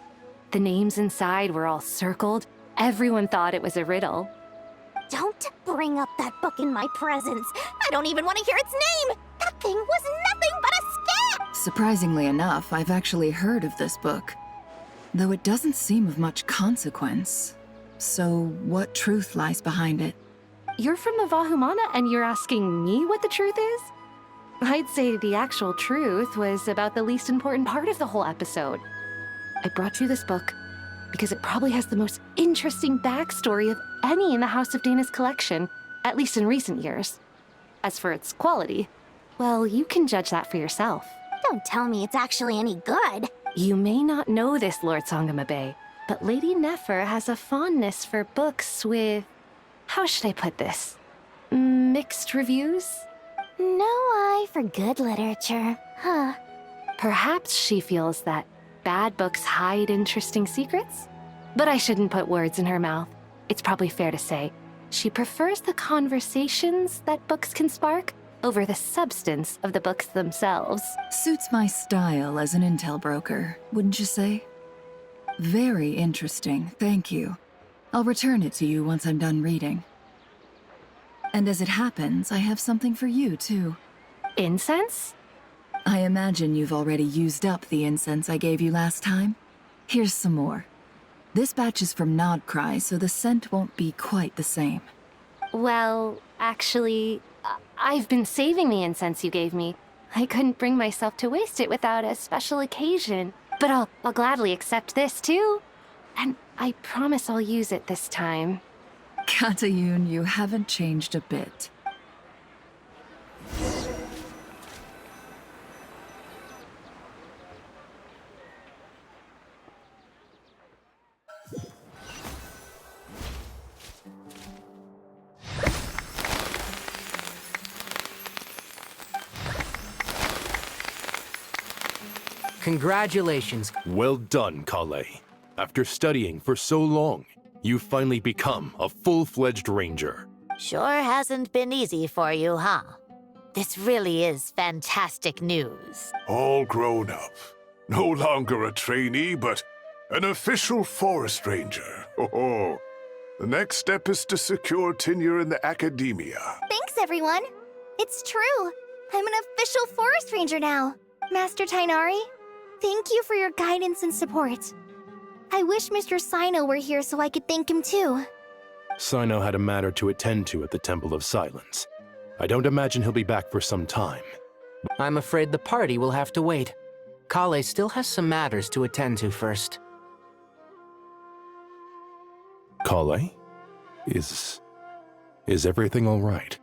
The names inside were all circled. Everyone thought it was a riddle. Don't bring up that book in my presence. I don't even want to hear its name. That thing was nothing but a scam. Surprisingly enough, I've actually heard of this book, though it doesn't seem of much consequence. So, what truth lies behind it? You're from the Vahumana and you're asking me what the truth is? I'd say the actual truth was about the least important part of the whole episode. I brought you this book because it probably has the most interesting backstory of any in the House of Dana's collection, at least in recent years. As for its quality, well, you can judge that for yourself. Don't tell me it's actually any good. You may not know this, Lord Sangamabe, but Lady Nefer has a fondness for books with... how should I put this? Mixed reviews? No eye for good literature, huh? Perhaps she feels that bad books hide interesting secrets? But I shouldn't put words in her mouth. It's probably fair to say she prefers the conversations that books can spark over the substance of the books themselves. Suits my style as an intel broker, wouldn't you say? Very interesting, thank you. I'll return it to you once I'm done reading. And as it happens, I have something for you, too. Incense? I imagine you've already used up the incense I gave you last time. Here's some more. This batch is from Nodcry, so the scent won't be quite the same. Well, actually, I've been saving the incense you gave me. I couldn't bring myself to waste it without a special occasion. But I'll gladly accept this, too. And I promise I'll use it this time. Katayun, you haven't changed a bit. Congratulations. Well done, Kale. After studying for so long, you've finally become a full-fledged ranger. Sure hasn't been easy for you, huh? This really is fantastic news. All grown up. No longer a trainee, but an official forest ranger. Oh, the next step is to secure tenure in the academia. Thanks, everyone. It's true. I'm an official forest ranger now. Master Tainari, thank you for your guidance and support. I wish Mr. Sino were here so I could thank him too. Sino had a matter to attend to at the Temple of Silence. I don't imagine he'll be back for some time. I'm afraid the party will have to wait. Kale still has some matters to attend to first. Kale? Is everything all right?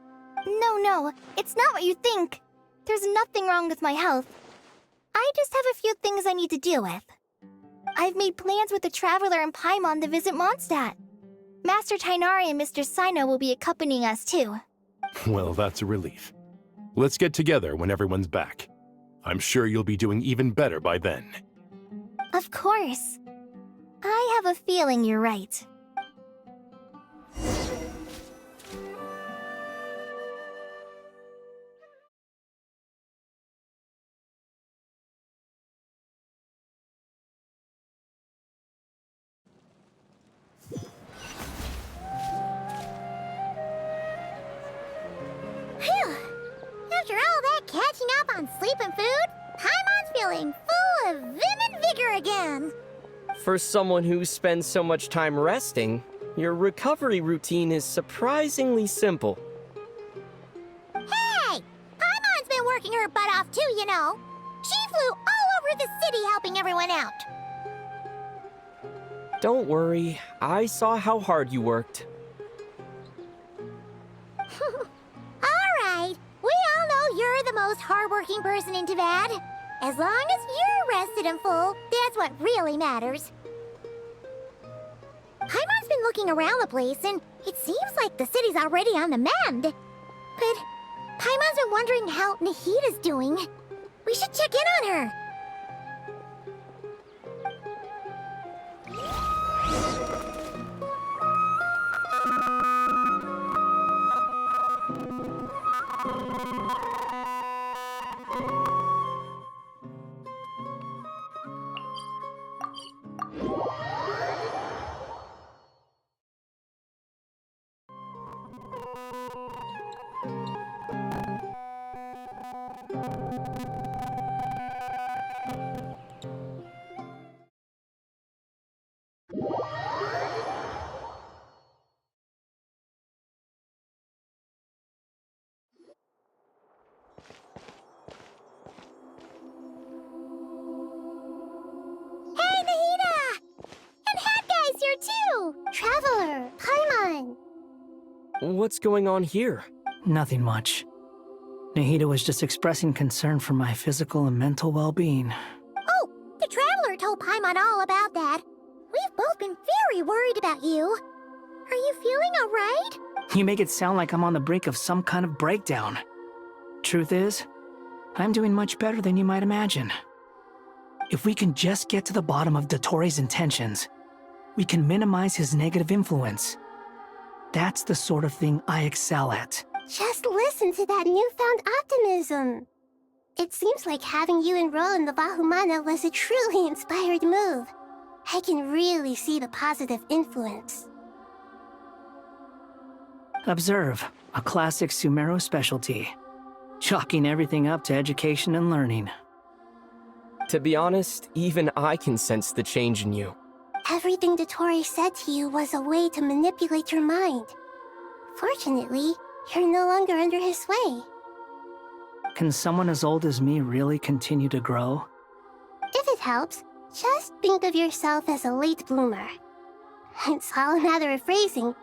No, it's not what you think. There's nothing wrong with my health. I just have a few things I need to deal with. I've made plans with the Traveler and Paimon to visit Mondstadt. Master Tainari and Mr. Sino will be accompanying us too. Well, that's a relief. Let's get together when everyone's back. I'm sure you'll be doing even better by then. Of course. I have a feeling you're right. After all that catching up on sleep and food, Paimon's feeling full of vim and vigor again. For someone who spends so much time resting, your recovery routine is surprisingly simple. Hey! Paimon's been working her butt off too, you know. She flew all over the city helping everyone out. Don't worry, I saw how hard you worked. Alright, we all know you're the most hardworking person in Tavad. As long as you're rested and full, that's what really matters. Paimon's been looking around the place, and it seems like the city's already on the mend. But Paimon's been wondering how Nahida's doing. We should check in on her. Traveler, Paimon! What's going on here? Nothing much. Nahida was just expressing concern for my physical and mental well-being. Oh, the Traveler told Paimon all about that. We've both been very worried about you. Are you feeling alright? You make it sound like I'm on the brink of some kind of breakdown. Truth is, I'm doing much better than you might imagine. If we can just get to the bottom of Dottoro's intentions, we can minimize his negative influence. That's the sort of thing I excel at. Just listen to that newfound optimism. It seems like having you enroll in the Vahumana was a truly inspired move. I can really see the positive influence. Observe, a classic Sumeru specialty. Chalking everything up to education and learning. To be honest, even I can sense the change in you. Everything Dottore said to you was a way to manipulate your mind. Fortunately, you're no longer under his sway. Can someone as old as me really continue to grow? If it helps, just think of yourself as a late bloomer. It's all a matter of phrasing,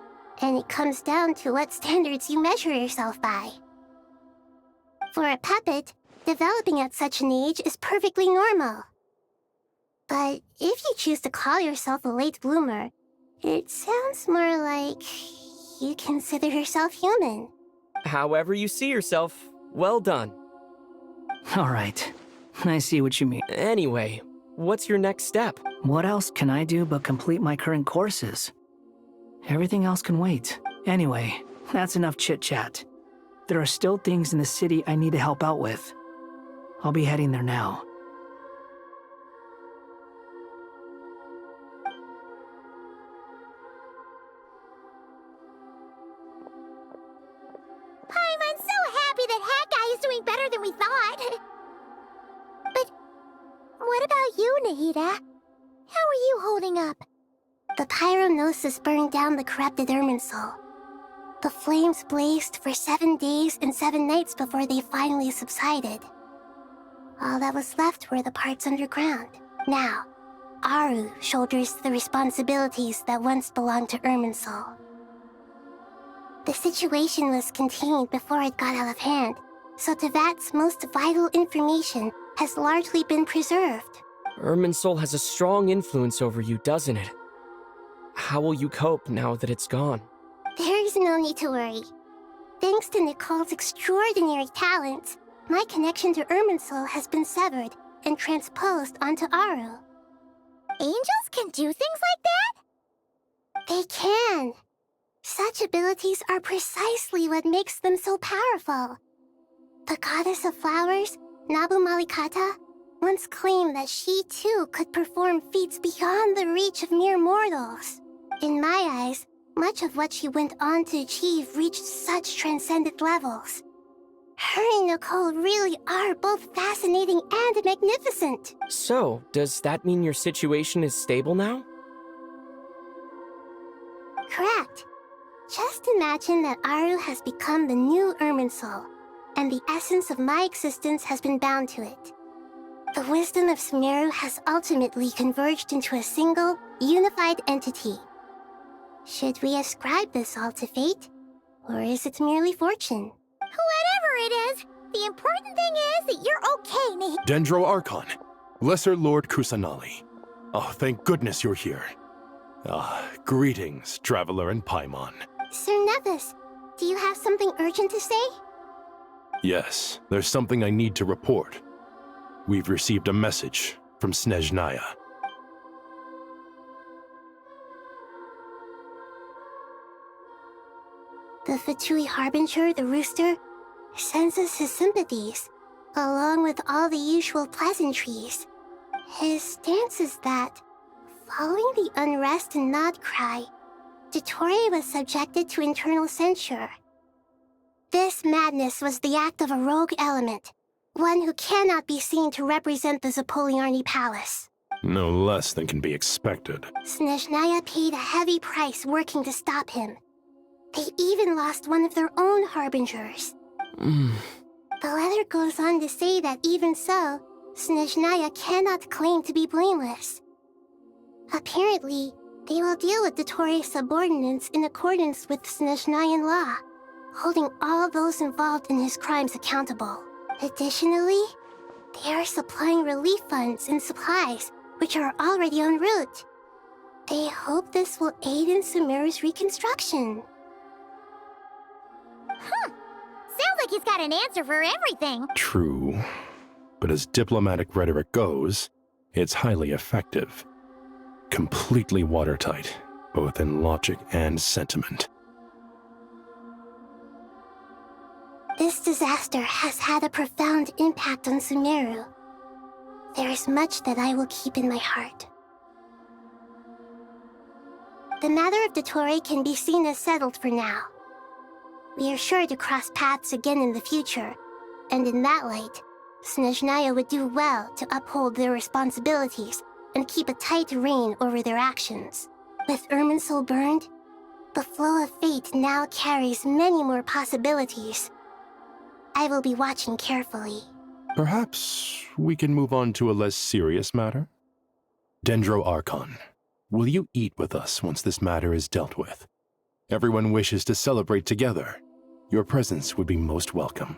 and it comes down to what standards you measure yourself by. For a puppet, developing at such an age is perfectly normal. But if you choose to call yourself a late bloomer, it sounds more like you consider yourself human. However you see yourself, well done. All right, I see what you mean. Anyway, what's your next step? What else can I do but complete my current courses? Everything else can wait. Anyway, that's enough chit-chat. There are still things in the city I need to help out with. I'll be heading there now. Paimon's so happy that Hat Guy is doing better than we thought. But what about you, Nahida? How are you holding up? The pyronosis burned down the corrupted Irminsul. The flames blazed for 7 days and 7 nights before they finally subsided. All that was left were the parts underground. Now, Aru shoulders the responsibilities that once belonged to Irminsul. The situation was contained before it got out of hand, so Tevat's most vital information has largely been preserved. Irminsul has a strong influence over you, doesn't it? How will you cope now that it's gone? There's no need to worry. Thanks to Nicole's extraordinary talents, my connection to Irminsul has been severed and transposed onto Aru. Angels can do things like that? They can. Such abilities are precisely what makes them so powerful. The goddess of flowers, Nabu Malikata, once claimed that she too could perform feats beyond the reach of mere mortals. In my eyes, much of what she went on to achieve reached such transcendent levels. Her and Nicole really are both fascinating and magnificent. So, does that mean your situation is stable now? Correct. Just imagine that Aru has become the new Irminsul, and the essence of my existence has been bound to it. The wisdom of Sumeru has ultimately converged into a single, unified entity. Should we ascribe this all to fate, or is it merely fortune? Whatever it is, the important thing is that you're okay, Nahida. Dendro Archon, Lesser Lord Kusanali. Oh, thank goodness you're here. Greetings, Traveler and Paimon. Sir Nevis, do you have something urgent to say? Yes, there's something I need to report. We've received a message from Snezhnaya. The Fatui Harbinger, the rooster, sends us his sympathies, along with all the usual pleasantries. His stance is that, following the unrest and Nod cry, Dottore was subjected to internal censure. This madness was the act of a rogue element, one who cannot be seen to represent the Zapoliarni Palace. No less than can be expected. Snezhnaya paid a heavy price working to stop him. They even lost one of their own harbingers. The letter goes on to say that even so, Snezhnaya cannot claim to be blameless. Apparently, they will deal with Dottore's subordinates in accordance with Snezhnayan law, holding all those involved in his crimes accountable. Additionally, they are supplying relief funds and supplies, which are already en route. They hope this will aid in Sumeru's reconstruction. Sounds like he's got an answer for everything. True. But as diplomatic rhetoric goes, it's highly effective. Completely watertight, both in logic and sentiment. This disaster has had a profound impact on Sumeru. There is much that I will keep in my heart. The matter of Dottore can be seen as settled for now. We are sure to cross paths again in the future, and in that light, Snezhnaya would do well to uphold their responsibilities and keep a tight rein over their actions. With Irminsul burned, the flow of fate now carries many more possibilities. I will be watching carefully. Perhaps we can move on to a less serious matter? Dendro Archon, will you eat with us once this matter is dealt with? Everyone wishes to celebrate together. Your presence would be most welcome.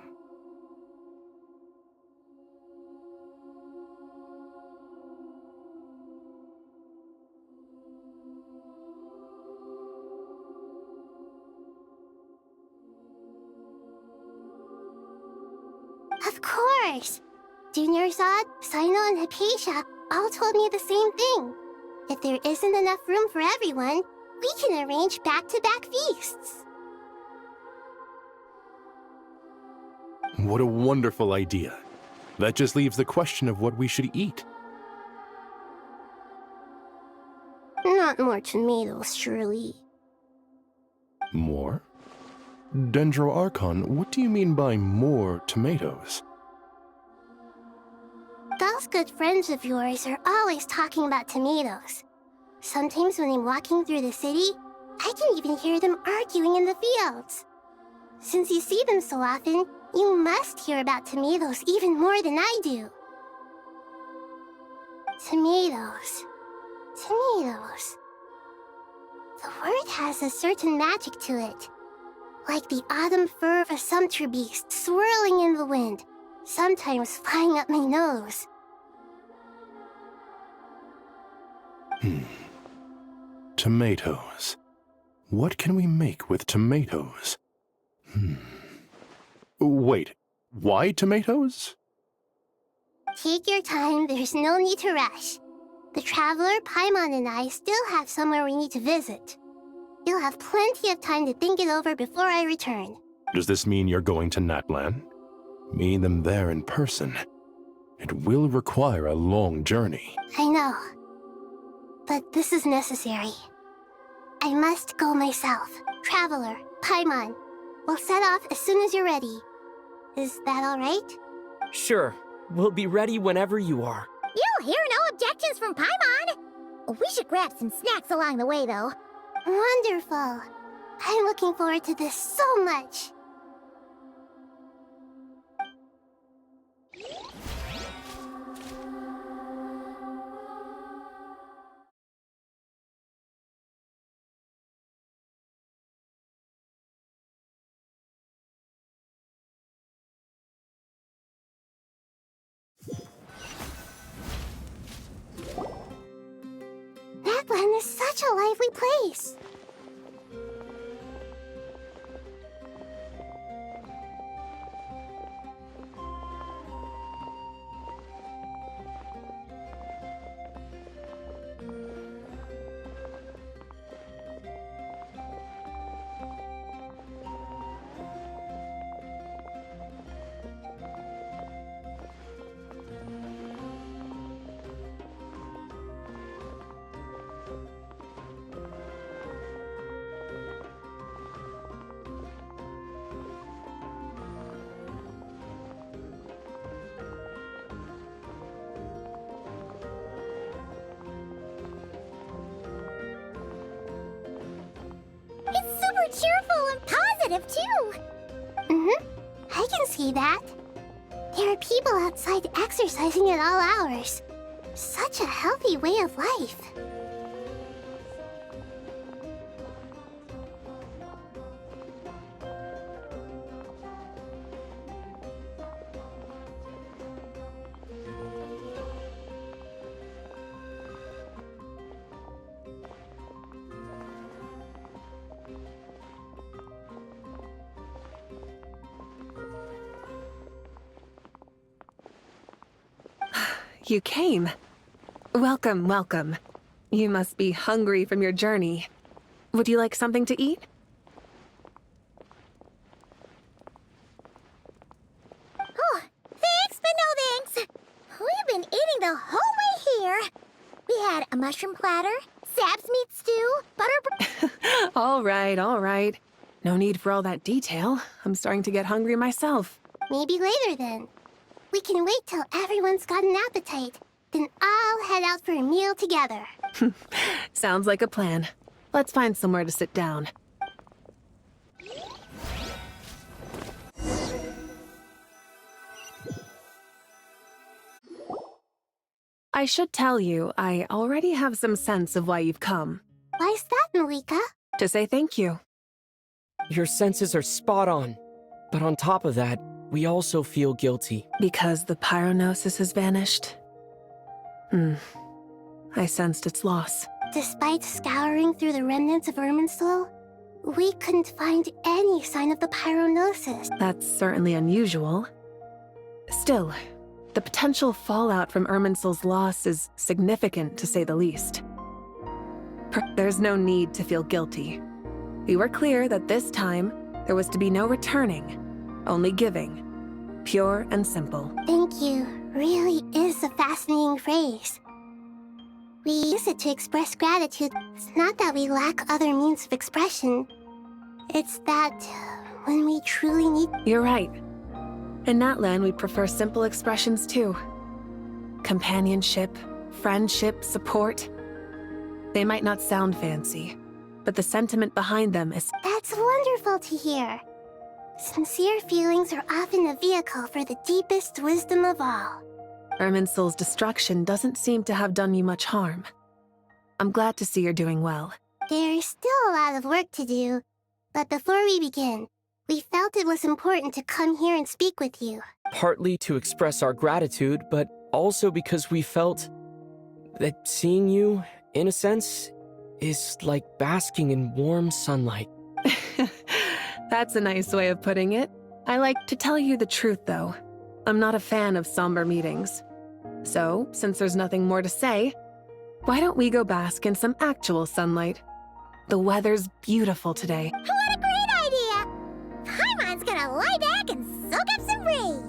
Of course! Junior Zod, Sino, and Hypatia all told me the same thing. If there isn't enough room for everyone, we can arrange back-to-back feasts. What a wonderful idea. That just leaves the question of what we should eat. Not more tomatoes, surely. More? Dendro Archon, what do you mean by more tomatoes? Those good friends of yours are always talking about tomatoes. Sometimes when I'm walking through the city, I can even hear them arguing in the fields. Since you see them so often, you must hear about tomatoes even more than I do. Tomatoes. Tomatoes. The word has a certain magic to it. Like the autumn fur of a sumpter beast swirling in the wind, sometimes flying up my nose. Tomatoes. What can we make with tomatoes? Wait, why tomatoes? Take your time, there's no need to rush. The Traveler, Paimon, and I still have somewhere we need to visit. You'll have plenty of time to think it over before I return. Does this mean you're going to Natlan? Meeting them there in person. It will require a long journey. I know. But this is necessary. I must go myself. Traveler, Paimon, we'll set off as soon as you're ready. Is that all right? Sure. We'll be ready whenever you are. You'll hear no objections from Paimon. We should grab some snacks along the way, though. Wonderful. I'm looking forward to this so much. Natlan is such a lively place. It's super cheerful and positive, too. I can see that. There are people outside exercising at all hours. Such a healthy way of life. You came. Welcome, welcome. You must be hungry from your journey. Would you like something to eat? Oh, thanks, but no thanks. We've been eating the whole way here. We had a mushroom platter, Sab's meat stew, butter... All right. No need for all that detail. I'm starting to get hungry myself. Maybe later then. We can wait till everyone's got an appetite. Then I'll head out for a meal together. Sounds like a plan. Let's find somewhere to sit down. I should tell you, I already have some sense of why you've come. Why's that, Malika? To say thank you. Your senses are spot on. But on top of that, we also feel guilty. Because the pyronosis has vanished? I sensed its loss. Despite scouring through the remnants of Irminsul, we couldn't find any sign of the pyronosis. That's certainly unusual. Still, the potential fallout from Irminsul's loss is significant, to say the least. There's no need to feel guilty. We were clear that this time, there was to be no returning, only giving. Pure and simple. Thank you really is a fascinating phrase. We use it to express gratitude. It's not that we lack other means of expression. It's that when we truly need... You're right. In Natlan, we prefer simple expressions too. Companionship, friendship, support. They might not sound fancy, but the sentiment behind them is... That's wonderful to hear. Sincere feelings are often a vehicle for the deepest wisdom of all. Irminsul's destruction doesn't seem to have done you much harm. I'm glad to see you're doing well. There's still a lot of work to do, but before we begin, we felt it was important to come here and speak with you. Partly to express our gratitude, but also because we felt that seeing you, in a sense, is like basking in warm sunlight. That's a nice way of putting it. I like to tell you the truth, though. I'm not a fan of somber meetings. So, since there's nothing more to say, why don't we go bask in some actual sunlight? The weather's beautiful today. What a great idea! Paimon's gonna lie back and soak up some breeze.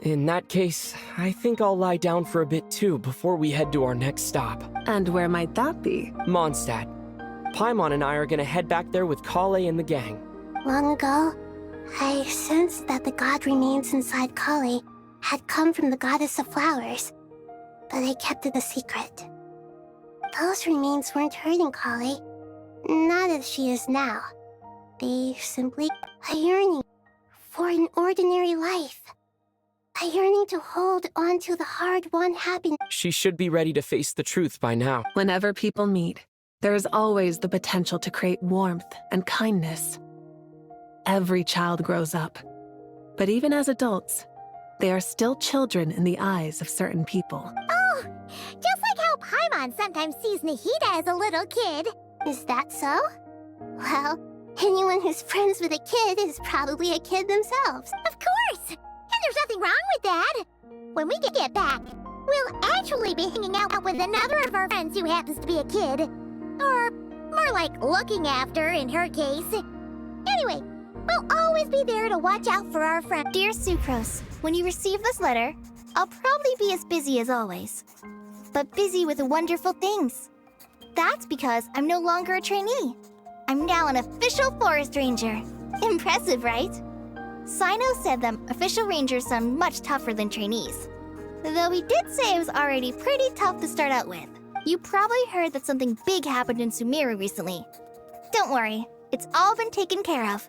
In that case, I think I'll lie down for a bit too before we head to our next stop. And where might that be? Mondstadt. Paimon and I are gonna head back there with Kale and the gang. Long ago, I sensed that the god remains inside Kale had come from the goddess of flowers, but I kept it a secret. Those remains weren't hurting Kale, not as she is now. They simply a yearning for an ordinary life. A yearning to hold on to the hard-won happiness. She should be ready to face the truth by now. Whenever people meet, There is always the potential to create warmth and kindness. Every child grows up, but even as adults, they are still children in the eyes of certain people. Oh, just like how Paimon sometimes sees Nahida as a little kid. Is that so? Well, anyone who's friends with a kid is probably a kid themselves. Of course! And there's nothing wrong with that. When we get back, we'll actually be hanging out with another of our friends who happens to be a kid. Or more like looking after, in her case. Anyway, we'll always be there to watch out for our friend. Dear Sucrose, when you receive this letter, I'll probably be as busy as always. But busy with wonderful things. That's because I'm no longer a trainee. I'm now an official forest ranger. Impressive, right? Sino said that official rangers sound much tougher than trainees. Though he did say it was already pretty tough to start out with. You probably heard that something big happened in Sumeru recently. Don't worry, it's all been taken care of.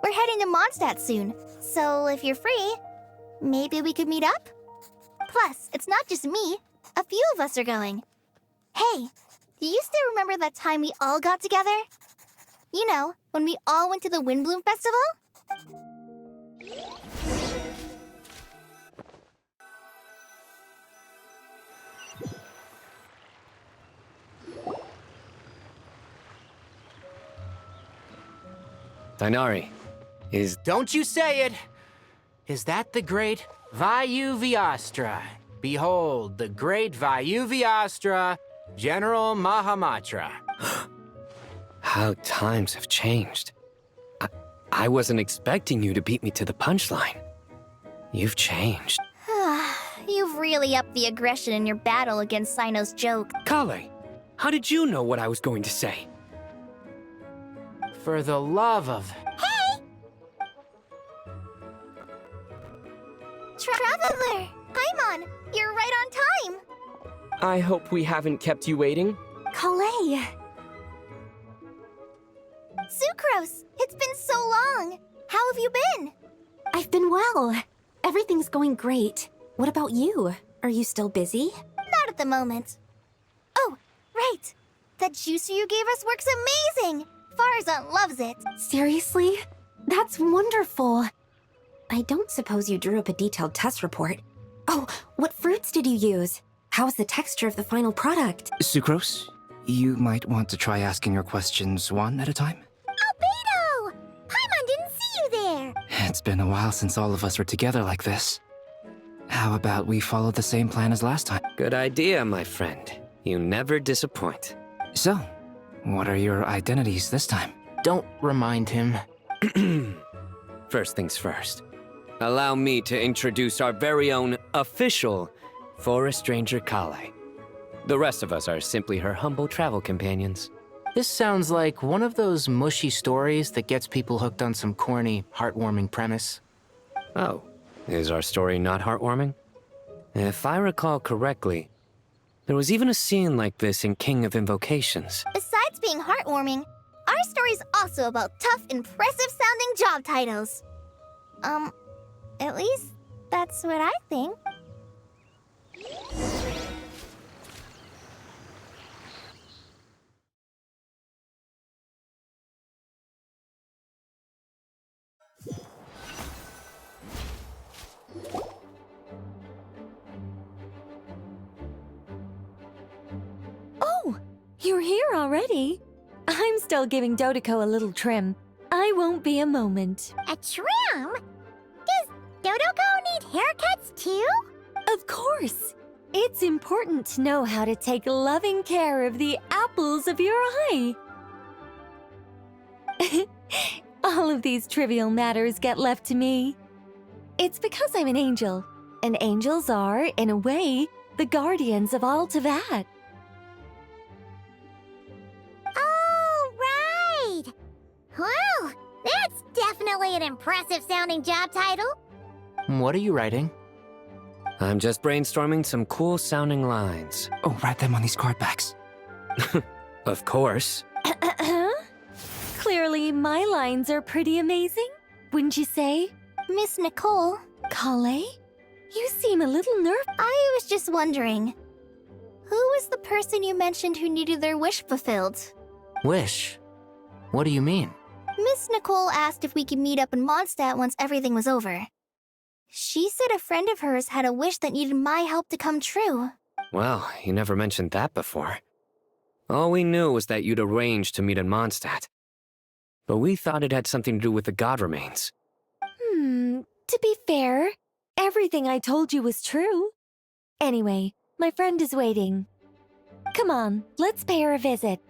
We're heading to Mondstadt soon, so if you're free, maybe we could meet up? Plus, it's not just me. A few of us are going. Hey, do you still remember that time we all got together? You know, when we all went to the Windbloom Festival? Tighnari, Don't you say it! Is that the great Vayu Vyastra? Behold, the great Vayu Vyastra, General Mahamatra. How times have changed. I wasn't expecting you to beat me to the punchline. You've changed. You've really upped the aggression in your battle against Sino's joke. Kale, how did you know what I was going to say? For the love of... Hey! Traveler! Paimon, you're right on time! I hope we haven't kept you waiting. Kalei! Sucrose, it's been so long! How have you been? I've been well. Everything's going great. What about you? Are you still busy? Not at the moment. Oh, right! That juicer you gave us works amazing! Farzan loves it. Seriously? That's wonderful. I don't suppose you drew up a detailed test report. Oh, what fruits did you use? How's the texture of the final product? Sucrose, you might want to try asking your questions one at a time. Albedo! Paimon didn't see you there! It's been a while since all of us were together like this. How about we follow the same plan as last time? Good idea, my friend. You never disappoint. So, what are your identities this time? Don't remind him. First things first. Allow me to introduce our very own official Forest Ranger Kale. The rest of us are simply her humble travel companions. This sounds like one of those mushy stories that gets people hooked on some corny, heartwarming premise. Oh, is our story not heartwarming? If I recall correctly, there was even a scene like this in King of Invocations. Besides being heartwarming, our story's also about tough, impressive-sounding job titles. At least that's what I think. Oh, you're here already? I'm still giving Dodoko a little trim. I won't be a moment. A trim? Does Dodoko need haircuts too? Of course. It's important to know how to take loving care of the apples of your eye. All of these trivial matters get left to me. It's because I'm an angel, and angels are, in a way, the guardians of all Teyvat. Oh, right! Well, that's definitely an impressive-sounding job title. What are you writing? I'm just brainstorming some cool-sounding lines. Oh, write them on these card backs. Of course. Clearly, my lines are pretty amazing, wouldn't you say? Miss Nicole? Kale? You seem a little nervous. I was just wondering, Who was the person you mentioned who needed their wish fulfilled? Wish? What do you mean? Miss Nicole asked if we could meet up in Mondstadt once everything was over. She said a friend of hers had a wish that needed my help to come true. Well, you never mentioned that before. All we knew was that you'd arranged to meet in Mondstadt. But we thought it had something to do with the god remains. To be fair, everything I told you was true. Anyway, my friend is waiting. Come on, let's pay her a visit.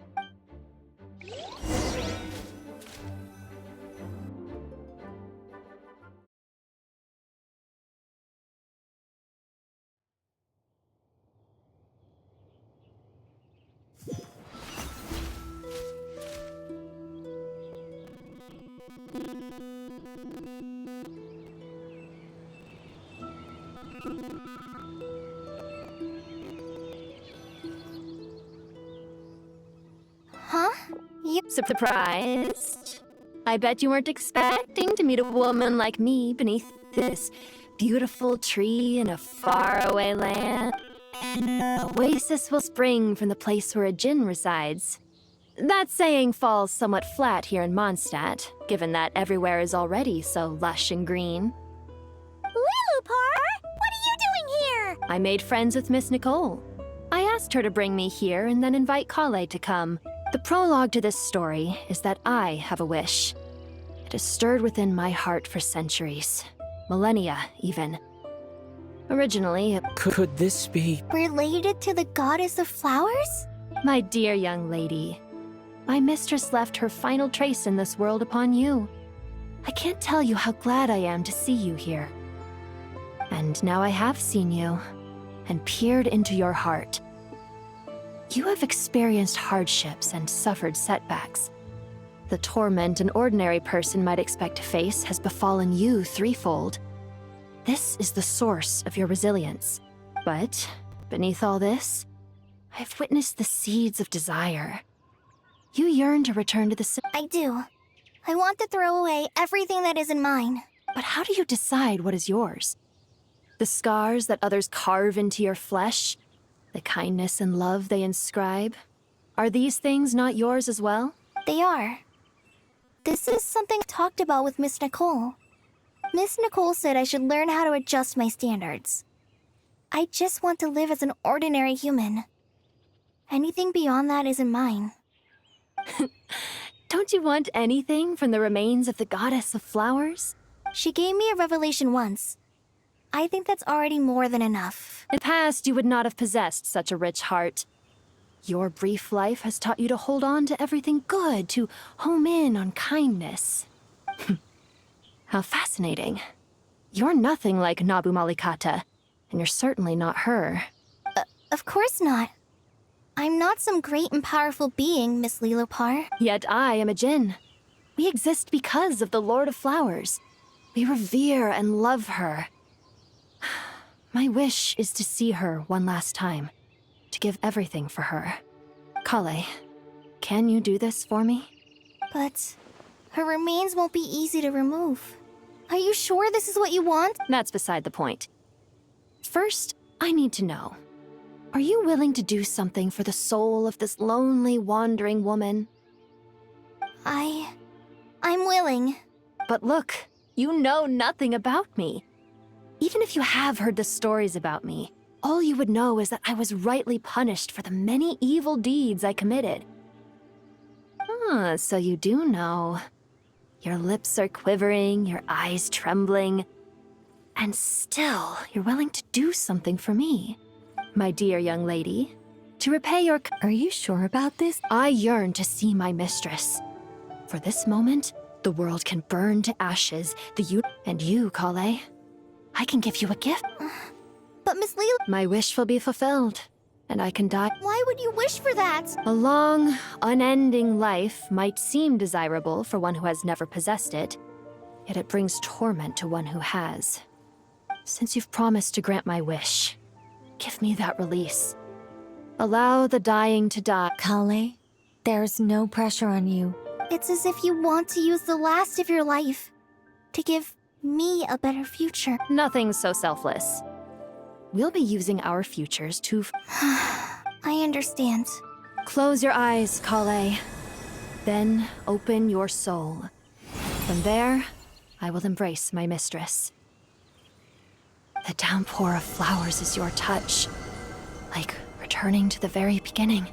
Huh? Surprised? I bet you weren't expecting to meet a woman like me beneath this beautiful tree in a faraway land. An oasis will spring from the place where a djinn resides. That saying falls somewhat flat here in Mondstadt, given that everywhere is already so lush and green. Lilupar! What are you doing here? I made friends with Miss Nicole. I asked her to bring me here and then invite Kale to come. The prologue to this story is that I have a wish. It has stirred within my heart for centuries. Millennia, even. Originally, it Could this be... Related to the goddess of flowers? My dear young lady, my mistress left her final trace in this world upon you. I can't tell you how glad I am to see you here. And now I have seen you, and peered into your heart. You have experienced hardships and suffered setbacks. The torment an ordinary person might expect to face has befallen you threefold. This is the source of your resilience. But, beneath all this, I've witnessed the seeds of desire. You yearn to return to the I do. I want to throw away everything that isn't mine. But how do you decide what is yours? The scars that others carve into your flesh? The kindness and love they inscribe? Are these things not yours as well? They are. This is something I talked about with Miss Nicole. Miss Nicole said I should learn how to adjust my standards. I just want to live as an ordinary human. Anything beyond that isn't mine. Don't you want anything from the remains of the goddess of flowers? She gave me a revelation once. I think that's already more than enough. In the past, you would not have possessed such a rich heart. Your brief life has taught you to hold on to everything good, to home in on kindness. How fascinating. You're nothing like Nabu Malikata, and you're certainly not her. Of course not. I'm not some great and powerful being, Miss Lilupar. Yet I am a djinn. We exist because of the Lord of Flowers. We revere and love her. My wish is to see her one last time, to give everything for her. Kale, can you do this for me? But her remains won't be easy to remove. Are you sure this is what you want? That's beside the point. First, I need to know. Are you willing to do something for the soul of this lonely, wandering woman? I'm willing. But look, you know nothing about me. Even if you have heard the stories about me, all you would know is that I was rightly punished for the many evil deeds I committed. Ah, so you do know. Your lips are quivering, your eyes trembling, and still you're willing to do something for me. My dear young lady, to repay your... Are you sure about this? I yearn to see my mistress. For this moment, the world can burn to ashes, and you, Kale. I can give you a gift. But Miss Lila... My wish will be fulfilled, and I can die. Why would you wish for that? A long, unending life might seem desirable for one who has never possessed it, yet it brings torment to one who has. Since you've promised to grant my wish, give me that release. Allow the dying to die. Kale, there's no pressure on you. It's as if you want to use the last of your life to give me a better future. Nothing's so selfless. We'll be using our futures to... I understand. Close your eyes, Kale. Then open your soul. From there, I will embrace my mistress. The downpour of flowers is your touch. Like returning to the very beginning.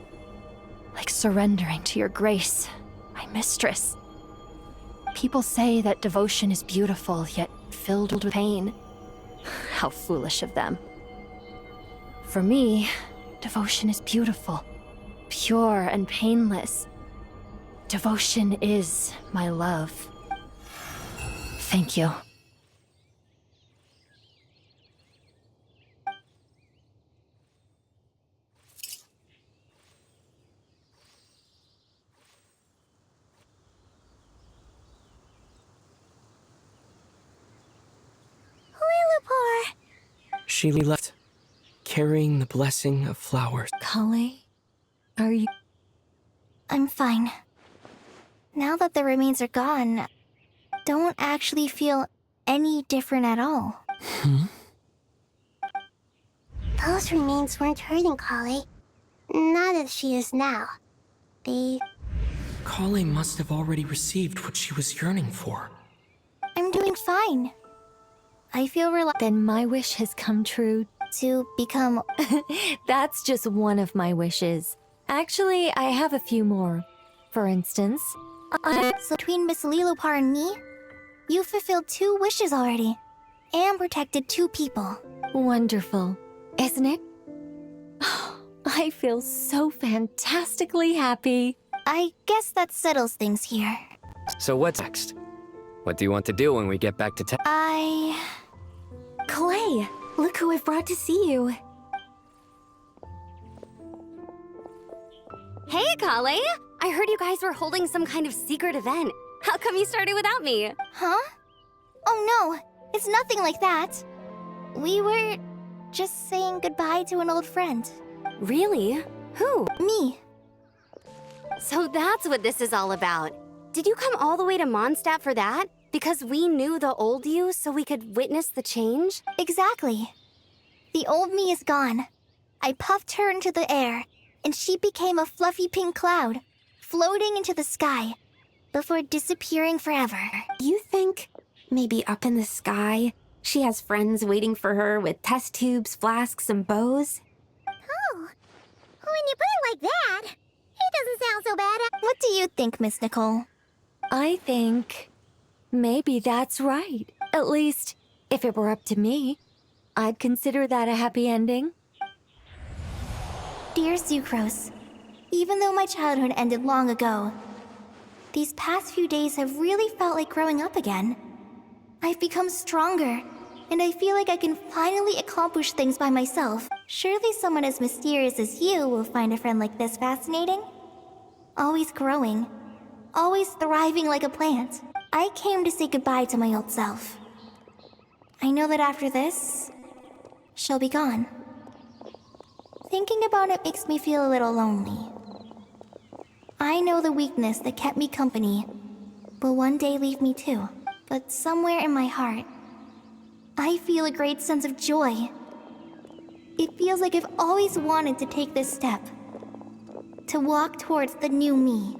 Like surrendering to your grace, my mistress. People say that devotion is beautiful, yet filled with pain. How foolish of them. For me, devotion is beautiful, pure and painless. Devotion is my love. Thank you. Lillipore! She left, carrying the blessing of flowers. Kale, are you... I'm fine. Now that the remains are gone, don't actually feel any different at all. Those remains weren't hurting Kale. Not as she is now. Kale must have already received what she was yearning for. I'm doing fine. I feel Then my wish has come true. To become... That's just one of my wishes. Actually, I have a few more. For instance... So between Miss Lillipore and me, you fulfilled 2 wishes already. And protected 2 people. Wonderful, isn't it? I feel so fantastically happy. I guess that settles things here. So what's next? What do you want to do when we get back to town? Clay, look who I've brought to see you. Hey, Kale! I heard you guys were holding some kind of secret event. How come you started without me? Huh? Oh no, it's nothing like that. We were just saying goodbye to an old friend. Really? Who? Me. So that's what this is all about. Did you come all the way to Mondstadt for that? Because we knew the old you so we could witness the change? Exactly. The old me is gone. I puffed her into the air, and she became a fluffy pink cloud, floating into the sky, before disappearing forever. You think maybe up in the sky, she has friends waiting for her with test tubes, flasks, and bows? Oh, when you put it like that, it doesn't sound so bad. What do you think, Miss Nicole? I think... maybe that's right. At least, if it were up to me, I'd consider that a happy ending. Dear Sucrose, even though my childhood ended long ago, these past few days have really felt like growing up again. I've become stronger, and I feel like I can finally accomplish things by myself. Surely someone as mysterious as you will find a friend like this fascinating? Always growing, always thriving like a plant. I came to say goodbye to my old self. I know that after this, she'll be gone. Thinking about it makes me feel a little lonely. I know the weakness that kept me company will one day leave me too. But somewhere in my heart, I feel a great sense of joy. It feels like I've always wanted to take this step. To walk towards the new me.